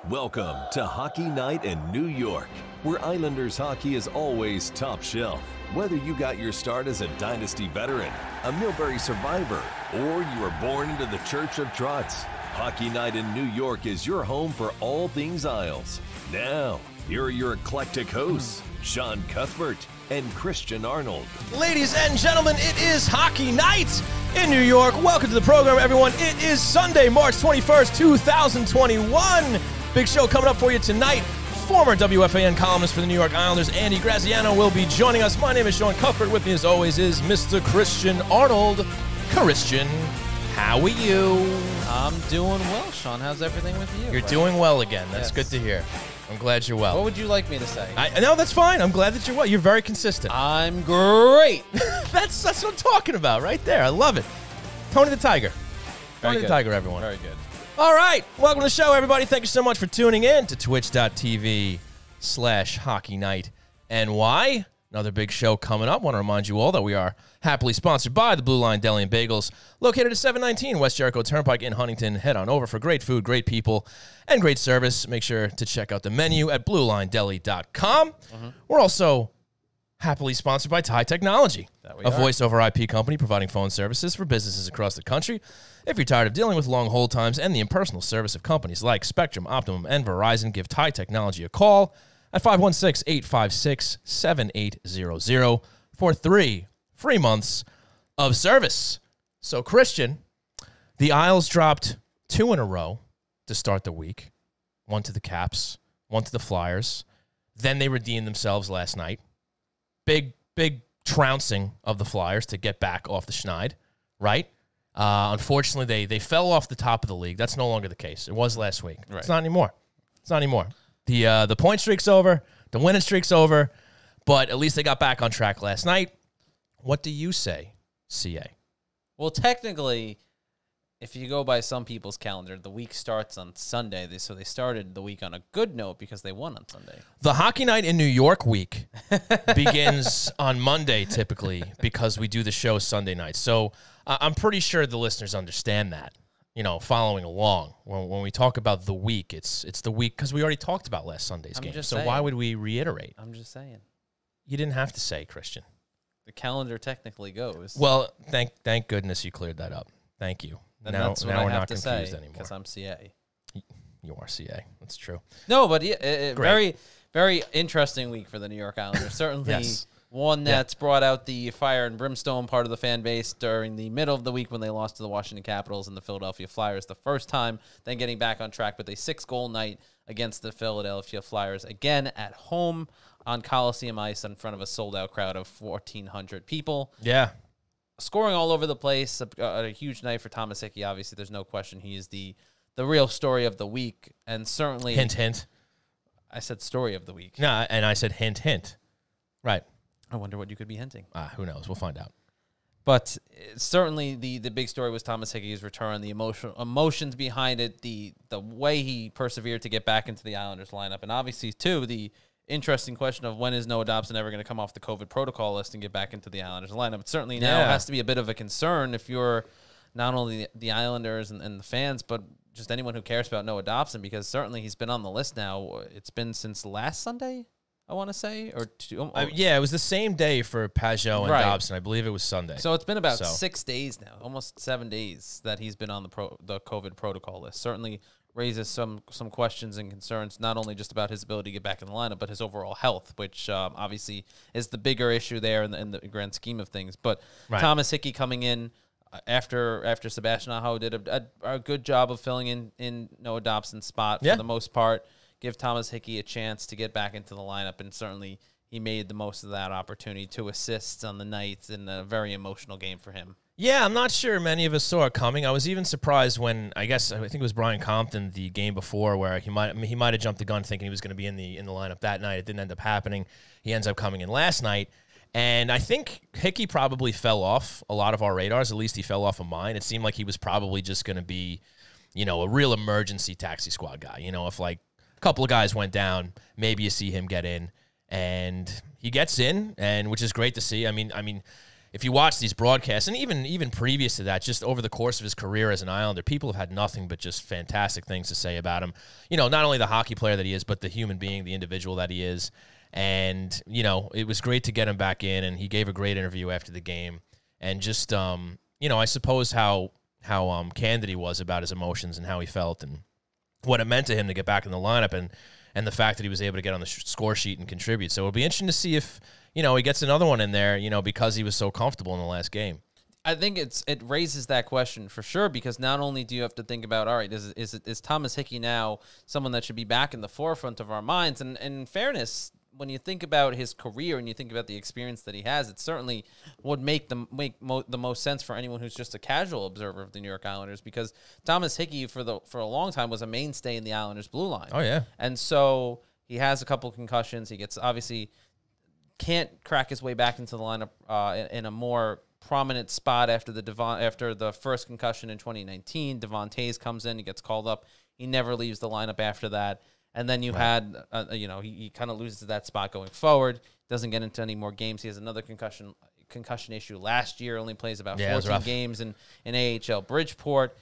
Welcome to Hockey Night in New York, where Islanders hockey is always top shelf. Whether you got your start as a Dynasty veteran, a Millbury survivor, or you were born into the Church of Trotz, Hockey Night in New York is your home for all things Isles. Now, here are your eclectic hosts, Sean Cuthbert and Christian Arnold. Ladies and gentlemen, it is Hockey Night in New York. Welcome to the program, everyone. It is Sunday, March 21st, 2021. Big show coming up for you tonight. Former WFAN columnist for the New York Islanders, Andy Graziano, will be joining us. My name is Sean Cuthbert. With me, as always, is Mr. Christian Arnold. Christian, how are you? I'm doing well, Sean. How's everything with you? You're doing well again. That's good to hear. I'm glad you're well. What would you like me to say? No, that's fine. I'm glad that you're well. You're very consistent. I'm great. That's what I'm talking about right there. I love it. Tony the Tiger. Tony the Tiger, everyone. Very good. All right. Welcome to the show, everybody. Thank you so much for tuning in to twitch.tv/Hockey Night NY. Another big show coming up. Want to remind you all that we are happily sponsored by the Blue Line Deli and Bagels, located at 719 West Jericho Turnpike in Huntington. Head on over for great food, great people, and great service. Make sure to check out the menu at BlueLineDeli.com. We're also happily sponsored by Thai Technology, a voice-over IP company providing phone services for businesses across the country. If you're tired of dealing with long hold times and the impersonal service of companies like Spectrum, Optimum, and Verizon, give Thai Technology a call at 516-856-7800 for 3 free months of service. So, Christian, the Isles dropped 2 in a row to start the week. 1 to the Caps, 1 to the Flyers. Then they redeemed themselves last night. Big trouncing of the Flyers to get back off the schneid, right? Unfortunately, they fell off the top of the league. That's no longer the case. It was last week. Right. It's not anymore. The point streak's over. The winning streak's over. But at least they got back on track last night. What do you say, CA? Well, technically, if you go by some people's calendar, the week starts on Sunday. So they started the week on a good note because they won on Sunday. The Hockey Night in New York week begins on Monday, typically, because we do the show Sunday night. So I'm pretty sure the listeners understand that, following along. When we talk about the week, it's the week because we already talked about last Sunday's game. So why would we reiterate? I'm just saying. You didn't have to say, Christian. The calendar technically goes. Well, thank goodness you cleared that up. Thank you. And that's what I have to say because I'm CA. You are CA. That's true. No, but very, very interesting week for the New York Islanders. Certainly one that's brought out the fire and brimstone part of the fan base during the middle of the week when they lost to the Washington Capitals and the Philadelphia Flyers the first time, then getting back on track with a 6-goal night against the Philadelphia Flyers, again at home on Coliseum ice in front of a sold-out crowd of 1,400 people. Yeah. Scoring all over the place, a huge night for Thomas Hickey. Obviously, there's no question he is the real story of the week, and certainly... Hint, hint. I said story of the week. No, and I said hint, hint. Right. I wonder what you could be hinting. Who knows? We'll find out. But certainly the big story was Thomas Hickey's return, the emotions behind it, the way he persevered to get back into the Islanders lineup, and obviously, too, the interesting question of when is Noah Dobson ever going to come off the COVID protocol list and get back into the Islanders lineup. It certainly now has to be a bit of a concern if you're not only the Islanders and the fans, but just anyone who cares about Noah Dobson, because certainly he's been on the list now. It's been since last Sunday, I want to say, or two. Yeah, it was the same day for Pajot and Dobson. I believe it was Sunday. So it's been about 6 days now, almost 7 days that he's been on the COVID protocol list. Certainly raises some questions and concerns, not only just about his ability to get back in the lineup, but his overall health, which obviously is the bigger issue there in the grand scheme of things. But Thomas Hickey coming in after Sebastian Aho did a good job of filling in Noah Dobson's spot for the most part, give Thomas Hickey a chance to get back into the lineup, and certainly he made the most of that opportunity. 2 assists on the night in a very emotional game for him. Yeah, I'm not sure many of us saw it coming. I was even surprised when I think it was Brian Compton the game before where he might have jumped the gun thinking he was going to be in the lineup that night. It didn't end up happening. He ends up coming in last night, and I think Hickey probably fell off a lot of our radars. At least he fell off of mine. It seemed like he was probably just going to be, a real emergency taxi squad guy. If like a couple of guys went down, maybe you see him get in, and he gets in, and which is great to see. I mean. if you watch these broadcasts, and even previous to that, just over the course of his career as an Islander, people have had nothing but just fantastic things to say about him. You know, not only the hockey player that he is, but the human being, the individual that he is. And, you know, it was great to get him back in, and he gave a great interview after the game. And just, you know, I suppose how candid he was about his emotions and how he felt and what it meant to him to get back in the lineup and the fact that he was able to get on the score sheet and contribute. So it'll be interesting to see if, you know, he gets another one in there, you know, because he was so comfortable in the last game. I think it raises that question for sure, because not only do you have to think about, all right, is Thomas Hickey now someone that should be back in the forefront of our minds? And in fairness, when you think about his career and you think about the experience that he has, it certainly would make the most sense for anyone who's just a casual observer of the New York Islanders, because Thomas Hickey for a long time was a mainstay in the Islanders' blue line. Oh, yeah. And so he has a couple of concussions. He gets obviously can't crack his way back into the lineup in a more prominent spot after the first concussion in 2019. Devon Toews comes in, he gets called up. He never leaves the lineup after that. And then you had, you know, he kind of loses that spot going forward. Doesn't get into any more games. He has another concussion issue last year. Only plays about 14 games in AHL Bridgeport.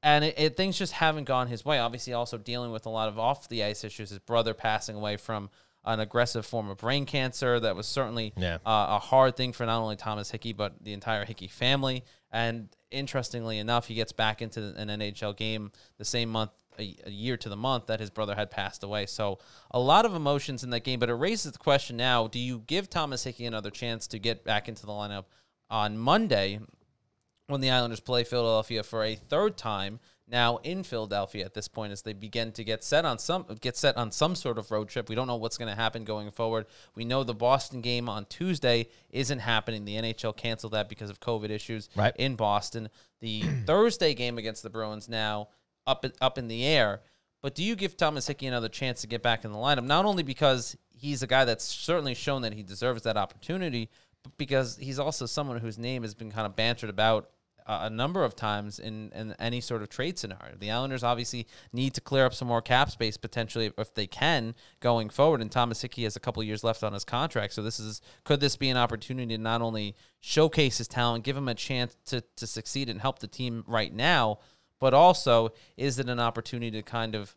And things just haven't gone his way. Obviously, also dealing with a lot of off-the-ice issues. His brother passing away from an aggressive form of brain cancer. That was certainly a hard thing for not only Thomas Hickey, but the entire Hickey family. And interestingly enough, he gets back into an NHL game the same month, a year to the month, that his brother had passed away. So a lot of emotions in that game, but it raises the question now, do you give Thomas Hickey another chance to get back into the lineup on Monday when the Islanders play Philadelphia for a third time, now in Philadelphia at this point, as they begin to get set on some sort of road trip? We don't know what's going to happen going forward. We know the Boston game on Tuesday isn't happening. The NHL canceled that because of COVID issues in Boston. The Thursday game against the Bruins now up in the air. But do you give Thomas Hickey another chance to get back in the lineup? Not only because he's a guy that's certainly shown that he deserves that opportunity, but because he's also someone whose name has been kind of bantered about a number of times in any sort of trade scenario. The Islanders obviously need to clear up some more cap space potentially if they can going forward, and Thomas Hickey has a couple of years left on his contract. So could this be an opportunity to not only showcase his talent, give him a chance to succeed and help the team right now, but also, is it an opportunity to kind of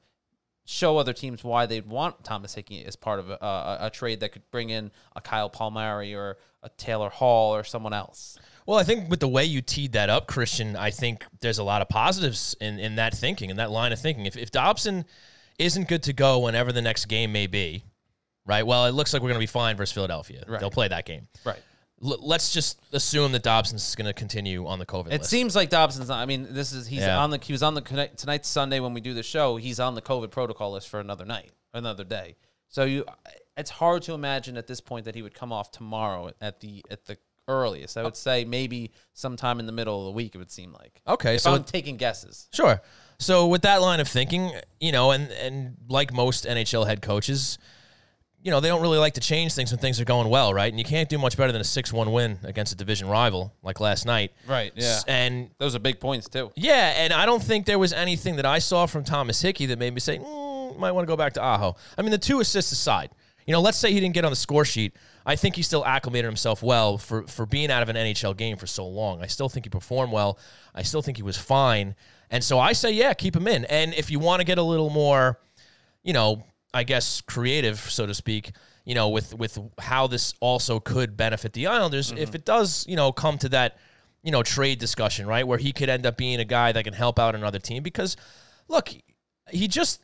show other teams why they'd want Thomas Hickey as part of a trade that could bring in a Kyle Palmieri or a Taylor Hall or someone else? Well, I think with the way you teed that up, Christian, I think there's a lot of positives in that thinking, in that line of thinking. If Dobson isn't good to go whenever the next game may be, right, well, it looks like we're going to be fine versus Philadelphia. Right. They'll play that game. Right. Let's just assume that Dobson's going to continue on the COVID list. It seems like Dobson's not. I mean, he was on the tonight's Sunday when we do the show. He's on the COVID protocol list for another day. So it's hard to imagine at this point that he would come off tomorrow at the earliest. I would say maybe sometime in the middle of the week. It would seem like. Okay, so I'm taking guesses. Sure. So with that line of thinking, you know, and like most NHL head coaches, you know, they don't really like to change things when things are going well, right? And you can't do much better than a 6-1 win against a division rival like last night. Right, yeah. And those are big points, too. Yeah, and I don't think there was anything that I saw from Thomas Hickey that made me say, might want to go back to Aho. I mean, the 2 assists aside, you know, let's say he didn't get on the score sheet. I think he still acclimated himself well for being out of an NHL game for so long. I still think he performed well. I still think he was fine. And so I say, yeah, keep him in. And if you want to get a little more, you know, I guess creative, so to speak, you know, with how this also could benefit the Islanders, if it does, you know, come to that, you know, trade discussion, right, where he could end up being a guy that can help out another team. Because, look, he just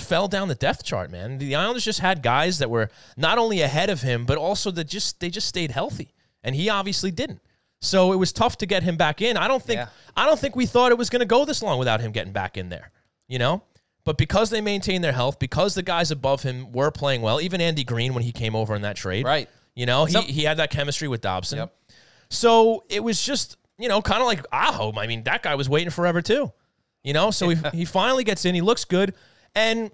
fell down the depth chart, man. The Islanders just had guys that were not only ahead of him, but also they just stayed healthy, and he obviously didn't. So it was tough to get him back in. I don't think we thought it was going to go this long without him getting back in there, you know. But because they maintained their health, because the guys above him were playing well, even Andy Green when he came over in that trade, right? You know, he had that chemistry with Dobson. Yep. So it was just, you know, kind of like Aho. I mean, that guy was waiting forever too, you know. So he finally gets in. He looks good, and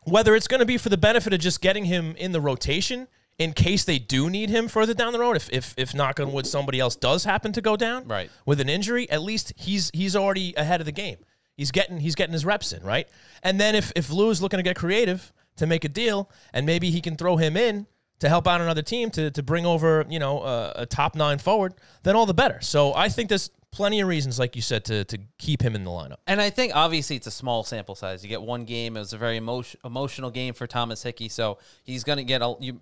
whether it's going to be for the benefit of just getting him in the rotation in case they do need him further down the road, if knock on wood somebody else does happen to go down with an injury, at least he's already ahead of the game. He's getting his reps in, right? And then if Lou's looking to get creative to make a deal, and maybe he can throw him in to help out another team to bring over, you know, a top 9 forward, then all the better. So I think there's plenty of reasons, like you said, to keep him in the lineup. And I think obviously it's a small sample size. You get one game. It was a very emotional game for Thomas Hickey, so he's going to get you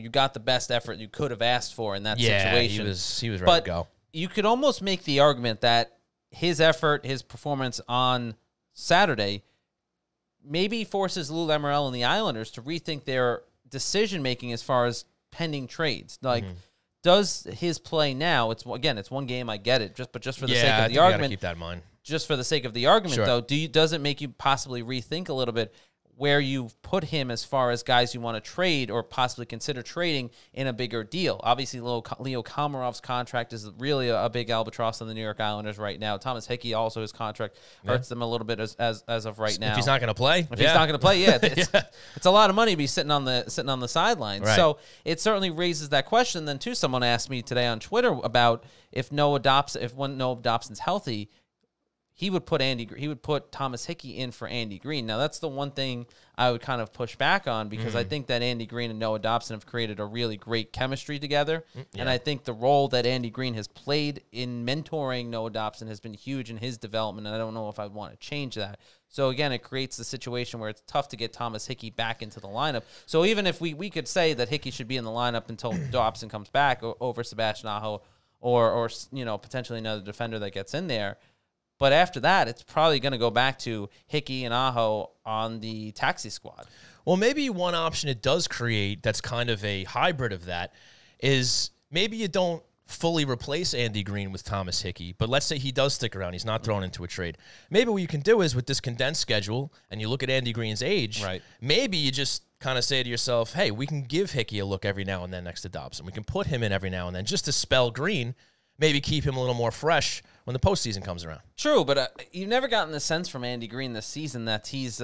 got the best effort you could have asked for in that situation. He was ready to go. You could almost make the argument that his effort, his performance on Saturday, maybe forces Lou Lamoriello and the Islanders to rethink their decision-making as far as pending trades. Like, does his play now, it's one game, I get it, but just for the sake of the argument, keep that in mind. Just for the sake of the argument, Sure. though, does it make you possibly rethink a little bit where you've put him as far as guys you want to trade or possibly consider trading in a bigger deal? Obviously, Leo Komarov's contract is really a big albatross on the New York Islanders right now. Thomas Hickey, also his contract hurts them a little bit as of right now. If he's not going to play, he's not going to play, it's a lot of money to be sitting on the sidelines. Right. So it certainly raises that question. Then too, someone asked me today on Twitter about if Noah Dobson's healthy, he would put Thomas Hickey in for Andy Green. Now, that's the one thing I would kind of push back on, because I think that Andy Green and Noah Dobson have created a really great chemistry together. And I think the role that Andy Green has played in mentoring Noah Dobson has been huge in his development, and I don't know if I'd want to change that. So, again, it creates the situation where it's tough to get Thomas Hickey back into the lineup. So even if we could say that Hickey should be in the lineup until Dobson comes back over Sebastian Aho or potentially another defender that gets in there, but after that, it's probably going to go back to Hickey and Aho on the taxi squad. Well, maybe one option it does create that's kind of a hybrid of that is maybe you don't fully replace Andy Green with Thomas Hickey, but let's say he does stick around. He's not thrown into a trade. Maybe what you can do is with this condensed schedule, and you look at Andy Green's age, right, maybe you just kind of say to yourself, hey, we can give Hickey a look every now and then next to Dobson. We can put him in every now and then just to spell Green, maybe keep him a little more fresh when the postseason comes around. True, but you've never gotten the sense from Andy Green this season that he's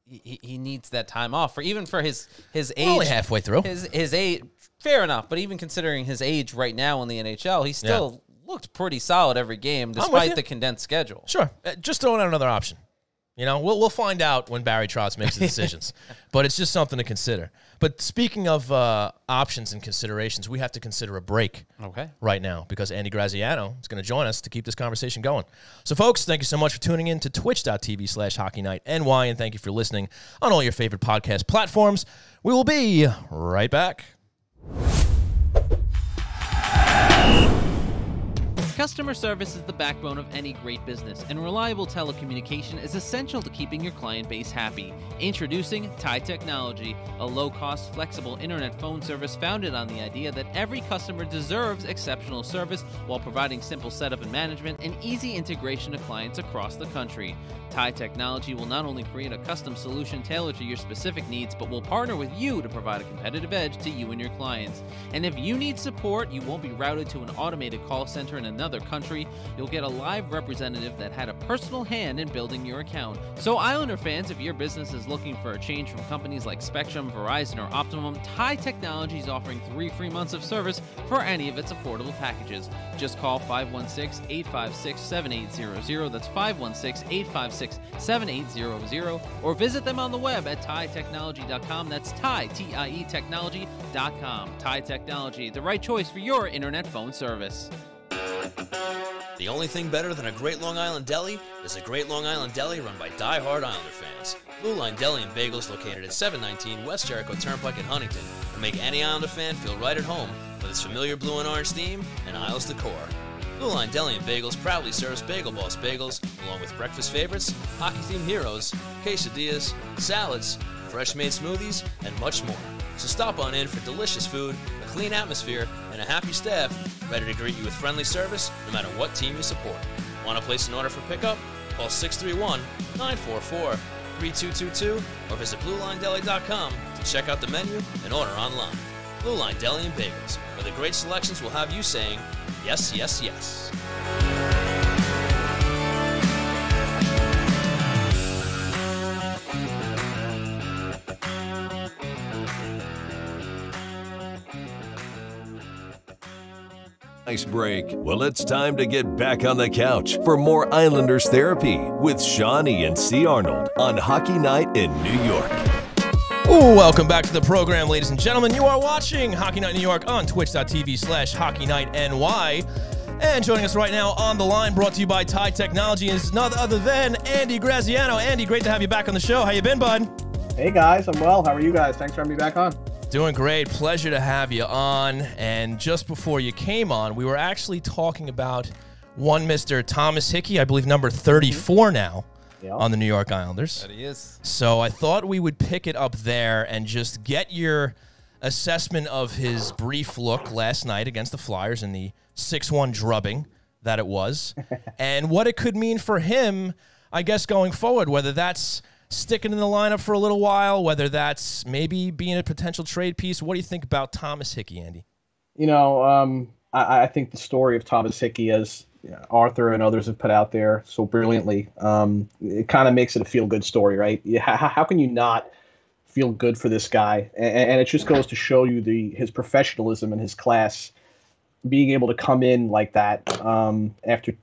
he needs that time off, for even for his age. We're only halfway through. His age, fair enough, but even considering his age right now in the NHL, he still looked pretty solid every game despite the condensed schedule. Sure, just throwing out another option. You know, we'll find out when Barry Trotz makes the decisions, but it's just something to consider. But speaking of options and considerations, we have to consider a break right now because Andy Graziano is going to join us to keep this conversation going. So, folks, thank you so much for tuning in to twitch.tv/HockeyNightNY, and thank you for listening on all your favorite podcast platforms. We will be right back. Customer service is the backbone of any great business, and reliable telecommunication is essential to keeping your client base happy. Introducing Thai Technology, a low-cost, flexible internet phone service founded on the idea that every customer deserves exceptional service while providing simple setup and management and easy integration to clients across the country. Thai Technology will not only create a custom solution tailored to your specific needs, but will partner with you to provide a competitive edge to you and your clients. And if you need support, you won't be routed to an automated call center in another country. You'll get a live representative that had a personal hand in building your account. So Islander fans, if your business is looking for a change from companies like Spectrum, Verizon, or Optimum, Thai Technology is offering 3 free months of service for any of its affordable packages. Just call 516-856-7800. That's 516-856-7800. Or visit them on the web at thaitechnology.com. That's Thai, T-I-E, technology.com. Thai Technology, the right choice for your internet phone service. The only thing better than a great Long Island deli is a great Long Island deli run by die-hard Islander fans. Blue Line Deli and Bagels, located at 719 West Jericho Turnpike in Huntington, will make any Islander fan feel right at home with its familiar blue and orange theme and Isles decor. Blue Line Deli and Bagels proudly serves Bagel Boss bagels, along with breakfast favorites, hockey-themed heroes, quesadillas, salads, fresh-made smoothies, and much more. So stop on in for delicious food, a clean atmosphere, and a happy staff ready to greet you with friendly service no matter what team you support. Want to place an order for pickup? Call 631-944-3222 or visit BlueLineDeli.com to check out the menu and order online. Blue Line Deli and Bagels, where the great selections will have you saying, yes, yes, yes. Nice break. Well, it's time to get back on the couch for more Islanders therapy with Shawnee and C. Arnold on Hockey Night in New York. Welcome back to the program, ladies and gentlemen. You are watching Hockey Night New York on twitch.tv/HockeyNightNY. And joining us right now on the line, brought to you by Tide Technology, is none other than Andy Graziano. Andy, great to have you back on the show. How you been, bud? Hey, guys. I'm well. How are you guys? Thanks for having me back on. Doing great. Pleasure to have you on. And just before you came on, we were actually talking about one Mr. Thomas Hickey, I believe number 34 now. Yep. On the New York Islanders. That he is. So I thought we would pick it up there and just get your assessment of his brief look last night against the Flyers in the 6-1 drubbing that it was, and what it could mean for him, I guess, going forward, whether that's sticking in the lineup for a little while, whether that's maybe being a potential trade piece. What do you think about Thomas Hickey, Andy? You know, I think the story of Thomas Hickey, as Arthur and others have put out there so brilliantly, it kind of makes it a feel-good story, right? How can you not feel good for this guy? And it just goes to show you his professionalism and his class, being able to come in like that after,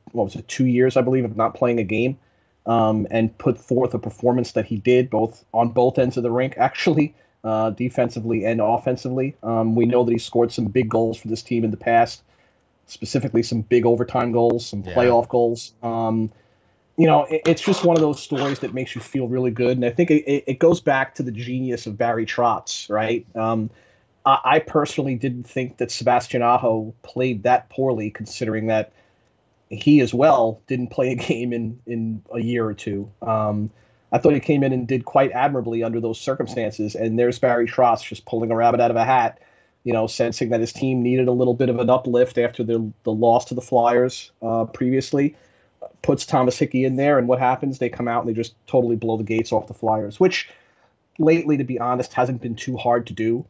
2 years, I believe, of not playing a game, and put forth a performance that he did on both ends of the rink, actually, defensively and offensively. We know that he scored some big goals for this team in the past, specifically some big overtime goals, some playoff goals. It's just one of those stories that makes you feel really good. And I think it goes back to the genius of Barry Trotz, right? I personally didn't think that Sebastian Aho played that poorly, considering that he as well didn't play a game in a year or two. I thought he came in and did quite admirably under those circumstances. And there's Barry Trotz just pulling a rabbit out of a hat, sensing that his team needed a little bit of an uplift after the loss to the Flyers previously, puts Thomas Hickey in there, and what happens? They come out and they just totally blow the gates off the Flyers, which lately, to be honest, hasn't been too hard to do.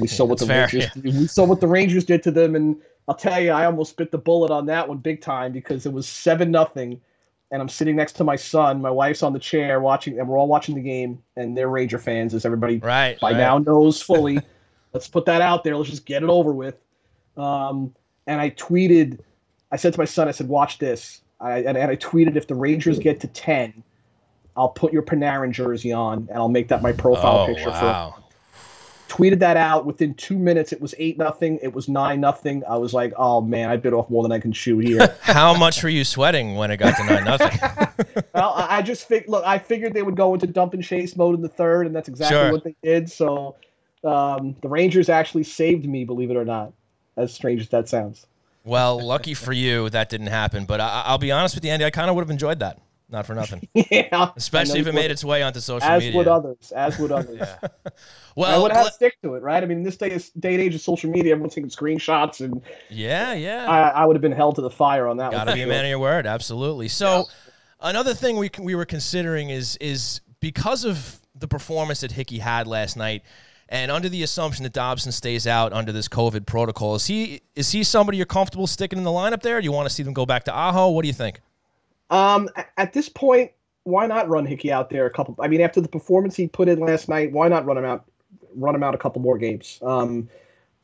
We saw what the Rangers did to them, and I'll tell you, I almost bit the bullet on that one big time, because it was 7-0. And I'm sitting next to my son. My wife's on the chair watching, and we're all watching the game. And they're Ranger fans, as everybody now knows fully. Let's put that out there. Let's just get it over with. And I tweeted. I said to my son, I said, "Watch this." And I tweeted, "If the Rangers get to 10, I'll put your Panarin jersey on, and I'll make that my profile picture." Wow. Tweeted that out. Within 2 minutes, it was 8-0. It was 9-0. I was like, "Oh man, I bit off more than I can chew here." How much were you sweating when it got to 9-0? Well, I just I figured they would go into dump and chase mode in the third, and that's exactly what they did. So the Rangers actually saved me, believe it or not, as strange as that sounds. Well, lucky for you that didn't happen. But I'll be honest with you, Andy, I kind of would have enjoyed that. Not for nothing. Yeah. Especially if it made its way onto social media. As would others. Yeah. Well, I would have to stick to it, right? I mean, in this day and age of social media, everyone's taking screenshots, and I would have been held to the fire on that. Gotta be a man of your word, absolutely. So, another thing we were considering is because of the performance that Hickey had last night, and under the assumption that Dobson stays out under this COVID protocol, is he somebody you're comfortable sticking in the lineup there? Do you want to see them go back to Aho? What do you think? At this point, why not run Hickey out there a couple? I mean, after the performance he put in last night, why not run him out a couple more games?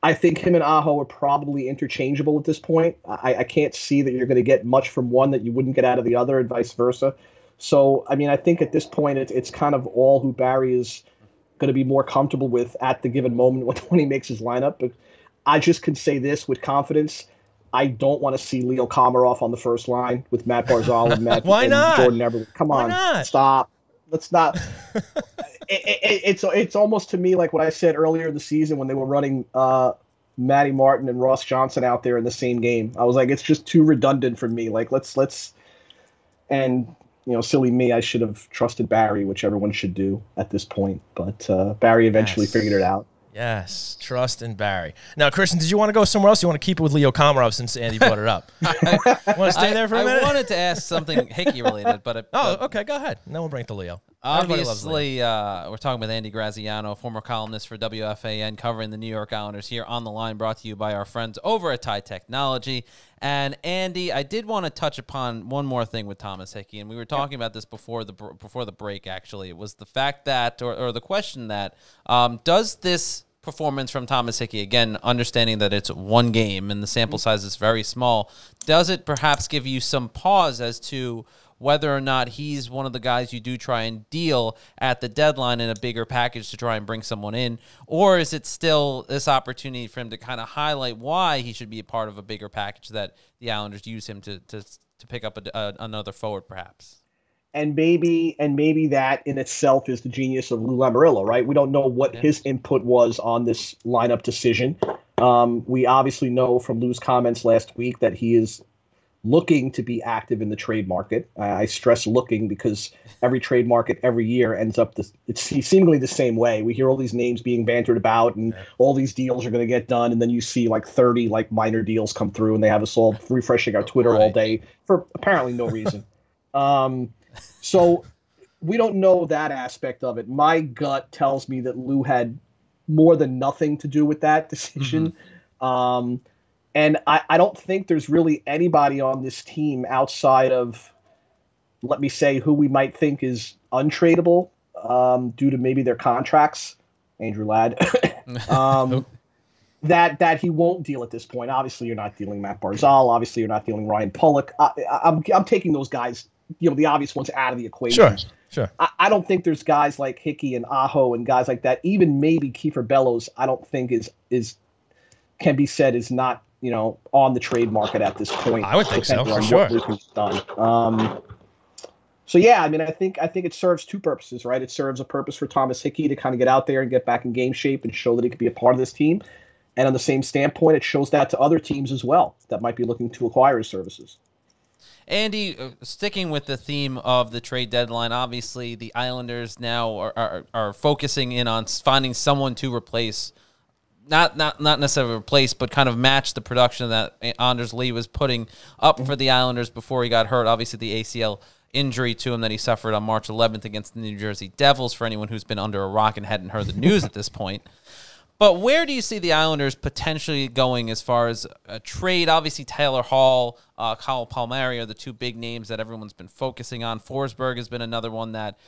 I think him and Aho are probably interchangeable at this point. I can't see that you're going to get much from one that you wouldn't get out of the other, and vice versa. So, I mean, I think at this point it's kind of all who Barry is going to be more comfortable with at the given moment when he makes his lineup. But I just can say this with confidence: I don't want to see Leo Komarov on the first line with Matt Barzal and Jordan Everett. Come on, stop. Let's not. It's almost to me like what I said earlier in the season when they were running Matty Martin and Ross Johnson out there in the same game. I was like, it's just too redundant for me. Like, let's, and silly me, I should have trusted Barry, which everyone should do at this point. But Barry eventually figured it out. Yes, trust in Barry. Now, Christian, did you want to go somewhere else? You want to keep it with Leo Komarov since Andy brought it up? Want to stay there for a minute? I wanted to ask something Hickey related, but okay, go ahead. And then we'll bring it to Leo. Obviously, we're talking with Andy Graziano, former columnist for WFAN, covering the New York Islanders here on the line, brought to you by our friends over at Tide Technology. And Andy, I did want to touch upon one more thing with Thomas Hickey, and we were talking about this before the break. Actually, it was the fact that, or the question that, does this performance from Thomas Hickey, again, understanding that it's one game and the sample size is very small, does it perhaps give you some pause as to whether or not he's one of the guys you do try and deal at the deadline in a bigger package to try and bring someone in, or is it still this opportunity for him to kind of highlight why he should be a part of a bigger package that the Islanders use him to pick up another forward, perhaps? And maybe that in itself is the genius of Lou Lamoriello, right? We don't know what his input was on this lineup decision. We obviously know from Lou's comments last week that he is looking to be active in the trade market. I stress looking because every trade market every year ends up it's seemingly the same way. We hear all these names being bantered about and all these deals are going to get done. And then you see like 30 like minor deals come through and they have us all refreshing our Twitter all day for apparently no reason. So we don't know that aspect of it. My gut tells me that Lou had more than nothing to do with that decision. And I don't think there's really anybody on this team outside of, let me say, who we might think is untradeable due to maybe their contracts, Andrew Ladd, that he won't deal at this point. Obviously, you're not dealing Matt Barzal. Obviously, you're not dealing Ryan Pulock. I'm taking those guys, the obvious ones out of the equation. Sure. I don't think there's guys like Hickey and Aho and guys like that. Even maybe Kiefer Bellows, I don't think is can be said is not on the trade market at this point. I would think so, for sure. So yeah, I mean, I think it serves two purposes, right? It serves a purpose for Thomas Hickey to kind of get out there and get back in game shape and show that he could be a part of this team. And on the same standpoint, it shows that to other teams as well that might be looking to acquire his services. Andy, sticking with the theme of the trade deadline, obviously the Islanders now are focusing in on finding someone to replace, not necessarily replace, but kind of match the production that Anders Lee was putting up for the Islanders before he got hurt. Obviously, the ACL injury to him that he suffered on March 11th against the New Jersey Devils, for anyone who's been under a rock and hadn't heard the news at this point. But where do you see the Islanders potentially going as far as a trade? Obviously, Taylor Hall, Kyle Palmieri are the two big names that everyone's been focusing on. Forsberg has been another one that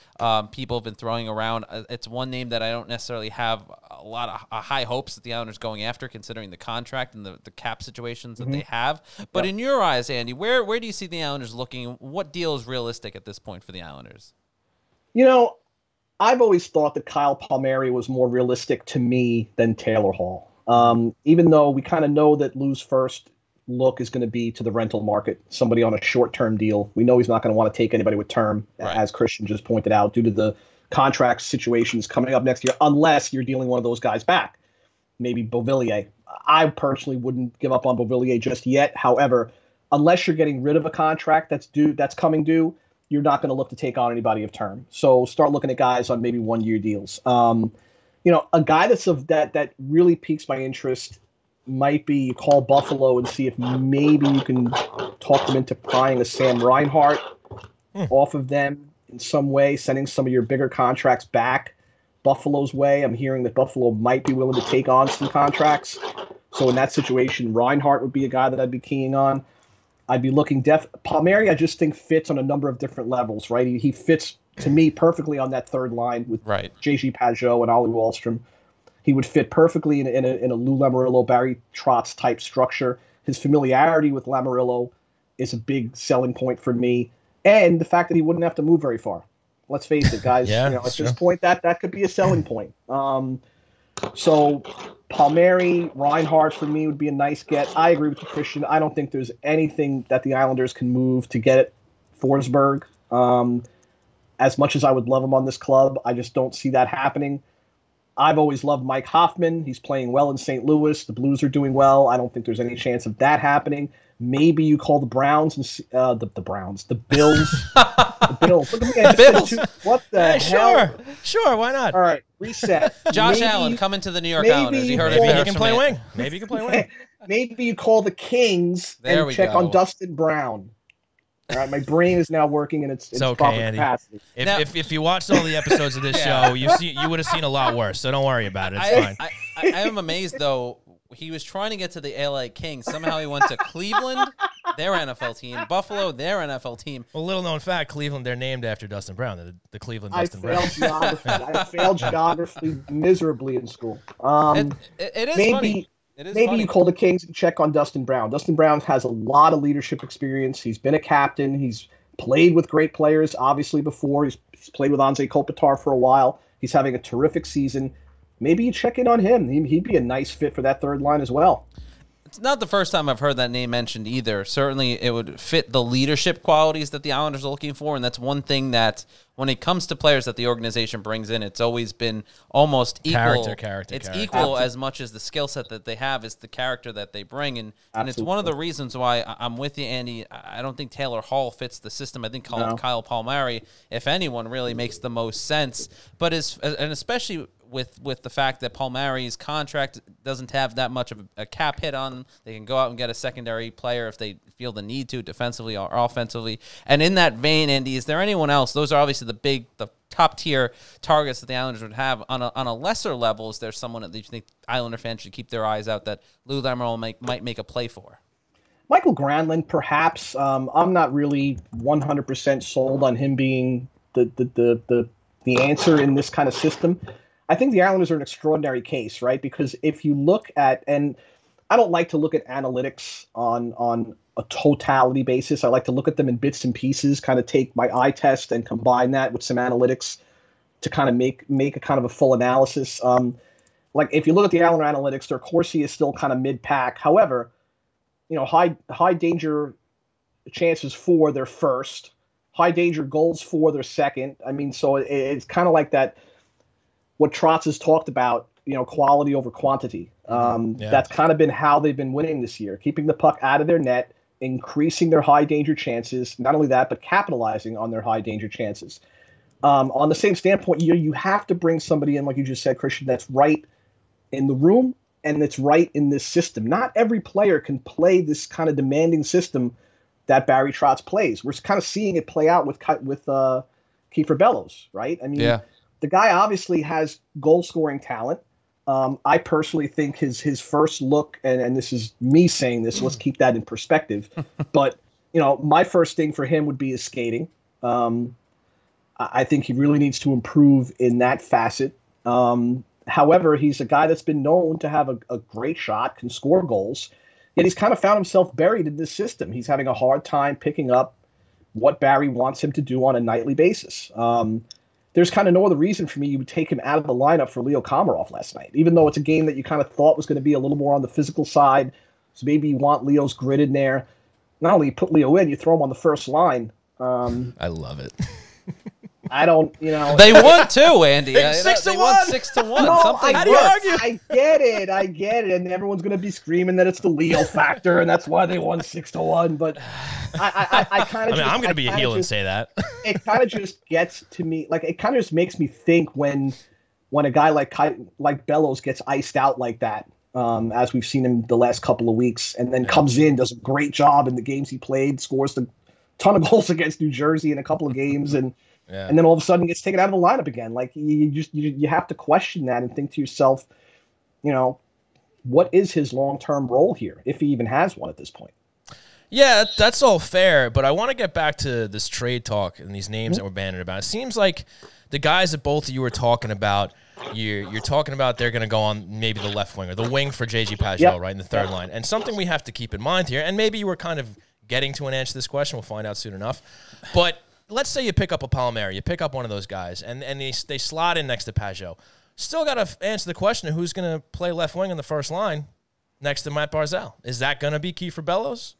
people have been throwing around. It's one name that I don't necessarily have a lot of high hopes that the Islanders going after, considering the contract and the cap situations that they have. But in your eyes, Andy, where do you see the Islanders looking? What deal is realistic at this point for the Islanders? I've always thought that Kyle Palmieri was more realistic to me than Taylor Hall. Even though we kind of know that Lou's first look is going to be to the rental market, somebody on a short-term deal. We know he's not going to want to take anybody with term, as Christian just pointed out, due to the contract situations coming up next year, unless you're dealing one of those guys back, maybe Beauvillier. I personally wouldn't give up on Beauvillier just yet. However, unless you're getting rid of a contract that's coming due, you're not going to look to take on anybody of term. So start looking at guys on maybe 1-year deals. A guy that really piques my interest might be you call Buffalo and see if maybe you can talk them into prying a Sam Reinhart off of them in some way, sending some of your bigger contracts back Buffalo's way. I'm hearing that Buffalo might be willing to take on some contracts. So in that situation, Reinhart would be a guy that I'd be keying on. I'd be looking Palmieri, I just think fits on a number of different levels, right? He fits, to me, perfectly on that third line with J.G. Pajot and Ollie Wahlstrom. He would fit perfectly in a Lou Lamoriello, Barry Trotz type structure. His familiarity with Lamoriello is a big selling point for me. And the fact that he wouldn't have to move very far. Let's face it, guys. At this point, that could be a selling point. So Palmieri, Reinhart for me would be a nice get. I agree with you, Christian. I don't think there's anything that the Islanders can move to get at Forsberg. As much as I would love him on this club, I just don't see that happening. I've always loved Mike Hoffman. He's playing well in St. Louis. The Blues are doing well. I don't think there's any chance of that happening. Maybe you call the Browns and the Bills. The Bills. Look at me. Bills. What the hell? Sure. Why not? All right, reset. Josh Allen coming to the New York Islanders. You heard it Maybe first he can from play me. wing. Maybe he can play wing. Maybe you call the Kings and check on Dustin Brown. All right, my brain is now working in its okay, proper Andy. capacity. If you watched all the episodes of this show, you would have seen a lot worse. So don't worry about it. It's fine. I am amazed though. He was trying to get to the LA Kings. Somehow he went to Cleveland, their NFL team, Buffalo, their NFL team. Well, little known fact, Cleveland, they're named after Dustin Brown, the Cleveland I Dustin Brown. I failed geography miserably in school. It is funny. Maybe you call the Kings and check on Dustin Brown. Dustin Brown has a lot of leadership experience. He's been a captain. He's played with great players, obviously, before. He's played with Anze Kopitar for a while. He's having a terrific season. Maybe you check in on him. He'd be a nice fit for that third line as well. It's not the first time I've heard that name mentioned either. Certainly, it would fit the leadership qualities that the Islanders are looking for, and that's one thing that, when it comes to players that the organization brings in, it's always been almost equal. Character. Equal as much as the skill set that they have is the character that they bring, and it's one of the reasons why I'm with you, Andy. I don't think Taylor Hall fits the system. I think Kyle Palmieri, if anyone, really makes the most sense. But especially with the fact that Palmieri's contract doesn't have that much of a cap hit on. They can go out and get a secondary player if they feel the need to, defensively or offensively. And in that vein, Andy, is there anyone else? Those are obviously the top-tier targets that the Islanders would have. On a lesser level, is there someone that you think Islander fans should keep their eyes out that Lou Lamoriello might make a play for? Michael Granlund, perhaps. I'm not really 100% sold on him being the answer in this kind of system. I think the Islanders are an extraordinary case, right? Because if you look at, and I don't like to look at analytics on a totality basis. I like to look at them in bits and pieces, kind of take my eye test and combine that with some analytics to kind of make a kind of a full analysis. Like if you look at the Islander analytics, their Corsi is still kind of mid-pack. However, high danger chances for their first, high danger goals for their second. I mean, so it's kind of like that. What Trotz has talked about, quality over quantity. That's kind of been how they've been winning this year, keeping the puck out of their net, increasing their high danger chances. Not only that, but capitalizing on their high danger chances. On the same standpoint, you have to bring somebody in, like you just said, Christian, that's right in the room and that's right in this system. Not every player can play this kind of demanding system that Barry Trotz plays. We're kind of seeing it play out with Kiefer Bellows, right? I mean, the guy obviously has goal-scoring talent. I personally think his first look, and this is me saying this, let's keep that in perspective. But, my first thing for him would be his skating. I think he really needs to improve in that facet. However, he's a guy that's been known to have a great shot, can score goals, yet he's kind of found himself buried in this system. He's having a hard time picking up what Barry wants him to do on a nightly basis. There's kind of no other reason for me you would take him out of the lineup for Leo Komarov last night, even though it's a game that you kind of thought was going to be a little more on the physical side. So maybe you want Leo's grit in there. Not only you put Leo in, you throw him on the first line. I love it. I don't, They won too, Andy. 6-1. They won 6-1. No, Something how do you argue? I get it. And everyone's going to be screaming that it's the Leo factor, and that's why they won 6-1. But I kind of I'm going to be a heel and say that. It kind of just gets to me, like it kind of just makes me think when a guy like Bellows gets iced out like that, as we've seen him the last couple of weeks, and then comes in, does a great job in the games he played, scores a ton of goals against New Jersey in a couple of games, and then all of a sudden gets taken out of the lineup again. Like you have to question that and think to yourself, what is his long-term role here, if he even has one at this point? Yeah, that's all fair, but I want to get back to this trade talk and these names that we're banning about. It seems like the guys that both of you were talking about, you're talking about they're going to go on maybe the left wing or the wing for J.G. Pajot, right, in the third line. And something we have to keep in mind here, and maybe you were kind of getting to an answer to this question. We'll find out soon enough. But let's say you pick up a Palmieri, you pick up one of those guys, and they slot in next to Pajot. Still got to answer the question of who's going to play left wing in the first line next to Matt Barzal. Is that going to be Kiefer Bellows?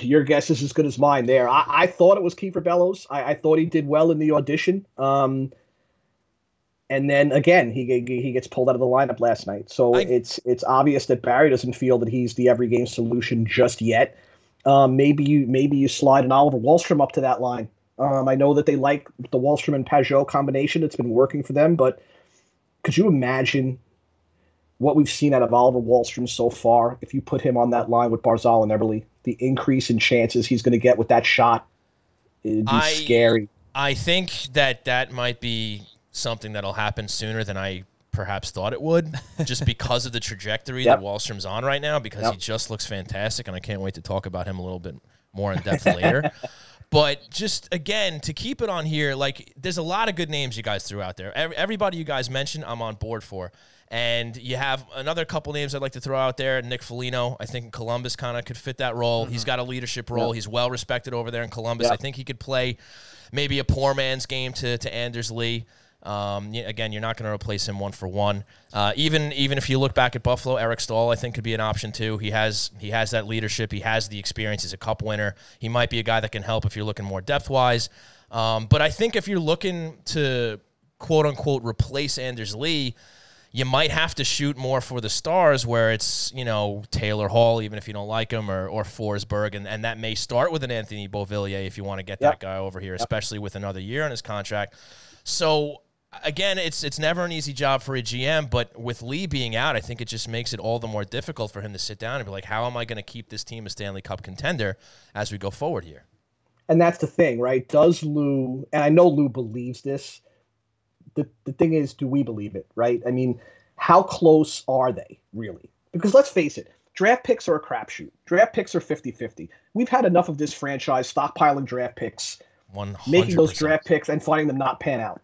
Your guess is as good as mine there. I thought it was Kiefer Bellows. I thought he did well in the audition. And then, again, he gets pulled out of the lineup last night. So it's obvious that Barry doesn't feel that he's the every game solution just yet. Maybe you slide an Oliver Wahlstrom up to that line. I know that they like the Wahlstrom and Pajot combination. It's been working for them. But could you imagine what we've seen out of Oliver Wahlstrom so far, if you put him on that line with Barzal and Eberle, the increase in chances he's going to get with that shot, it'd be scary. I think that might be something that'll happen sooner than I perhaps thought it would, just because of the trajectory that Wahlstrom's on right now, because he just looks fantastic, and I can't wait to talk about him a little bit more in depth later. But just, again, to keep it on here, like, there's a lot of good names you guys threw out there. Everybody you guys mentioned, I'm on board for. And you have another couple names I'd like to throw out there. Nick Foligno, I think Columbus kind of could fit that role. He's got a leadership role. Yep. He's well-respected over there in Columbus. Yep. I think he could play maybe a poor man's game to Anders Lee. Again, you're not going to replace him 1-for-1. Even if you look back at Buffalo, Eric Stahl, I think, could be an option too. He has that leadership. He has the experience. He's a cup winner. He might be a guy that can help if you're looking more depth-wise. But I think if you're looking to, quote-unquote, replace Anders Lee, you might have to shoot more for the stars where it's, Taylor Hall, even if you don't like him, or Forsberg, and that may start with an Anthony Beauvillier if you want to get that guy over here, especially with another year on his contract. So, again, it's never an easy job for a GM, but with Lee being out, I think it just makes it all the more difficult for him to sit down and be like, how am I going to keep this team a Stanley Cup contender as we go forward here? And that's the thing, right? Does Lou, and I know Lou believes this, the thing is, do we believe it, right? I mean, how close are they, really? Because let's face it, draft picks are a crapshoot. Draft picks are 50-50. We've had enough of this franchise stockpiling draft picks, 100%. Making those draft picks and finding them not pan out.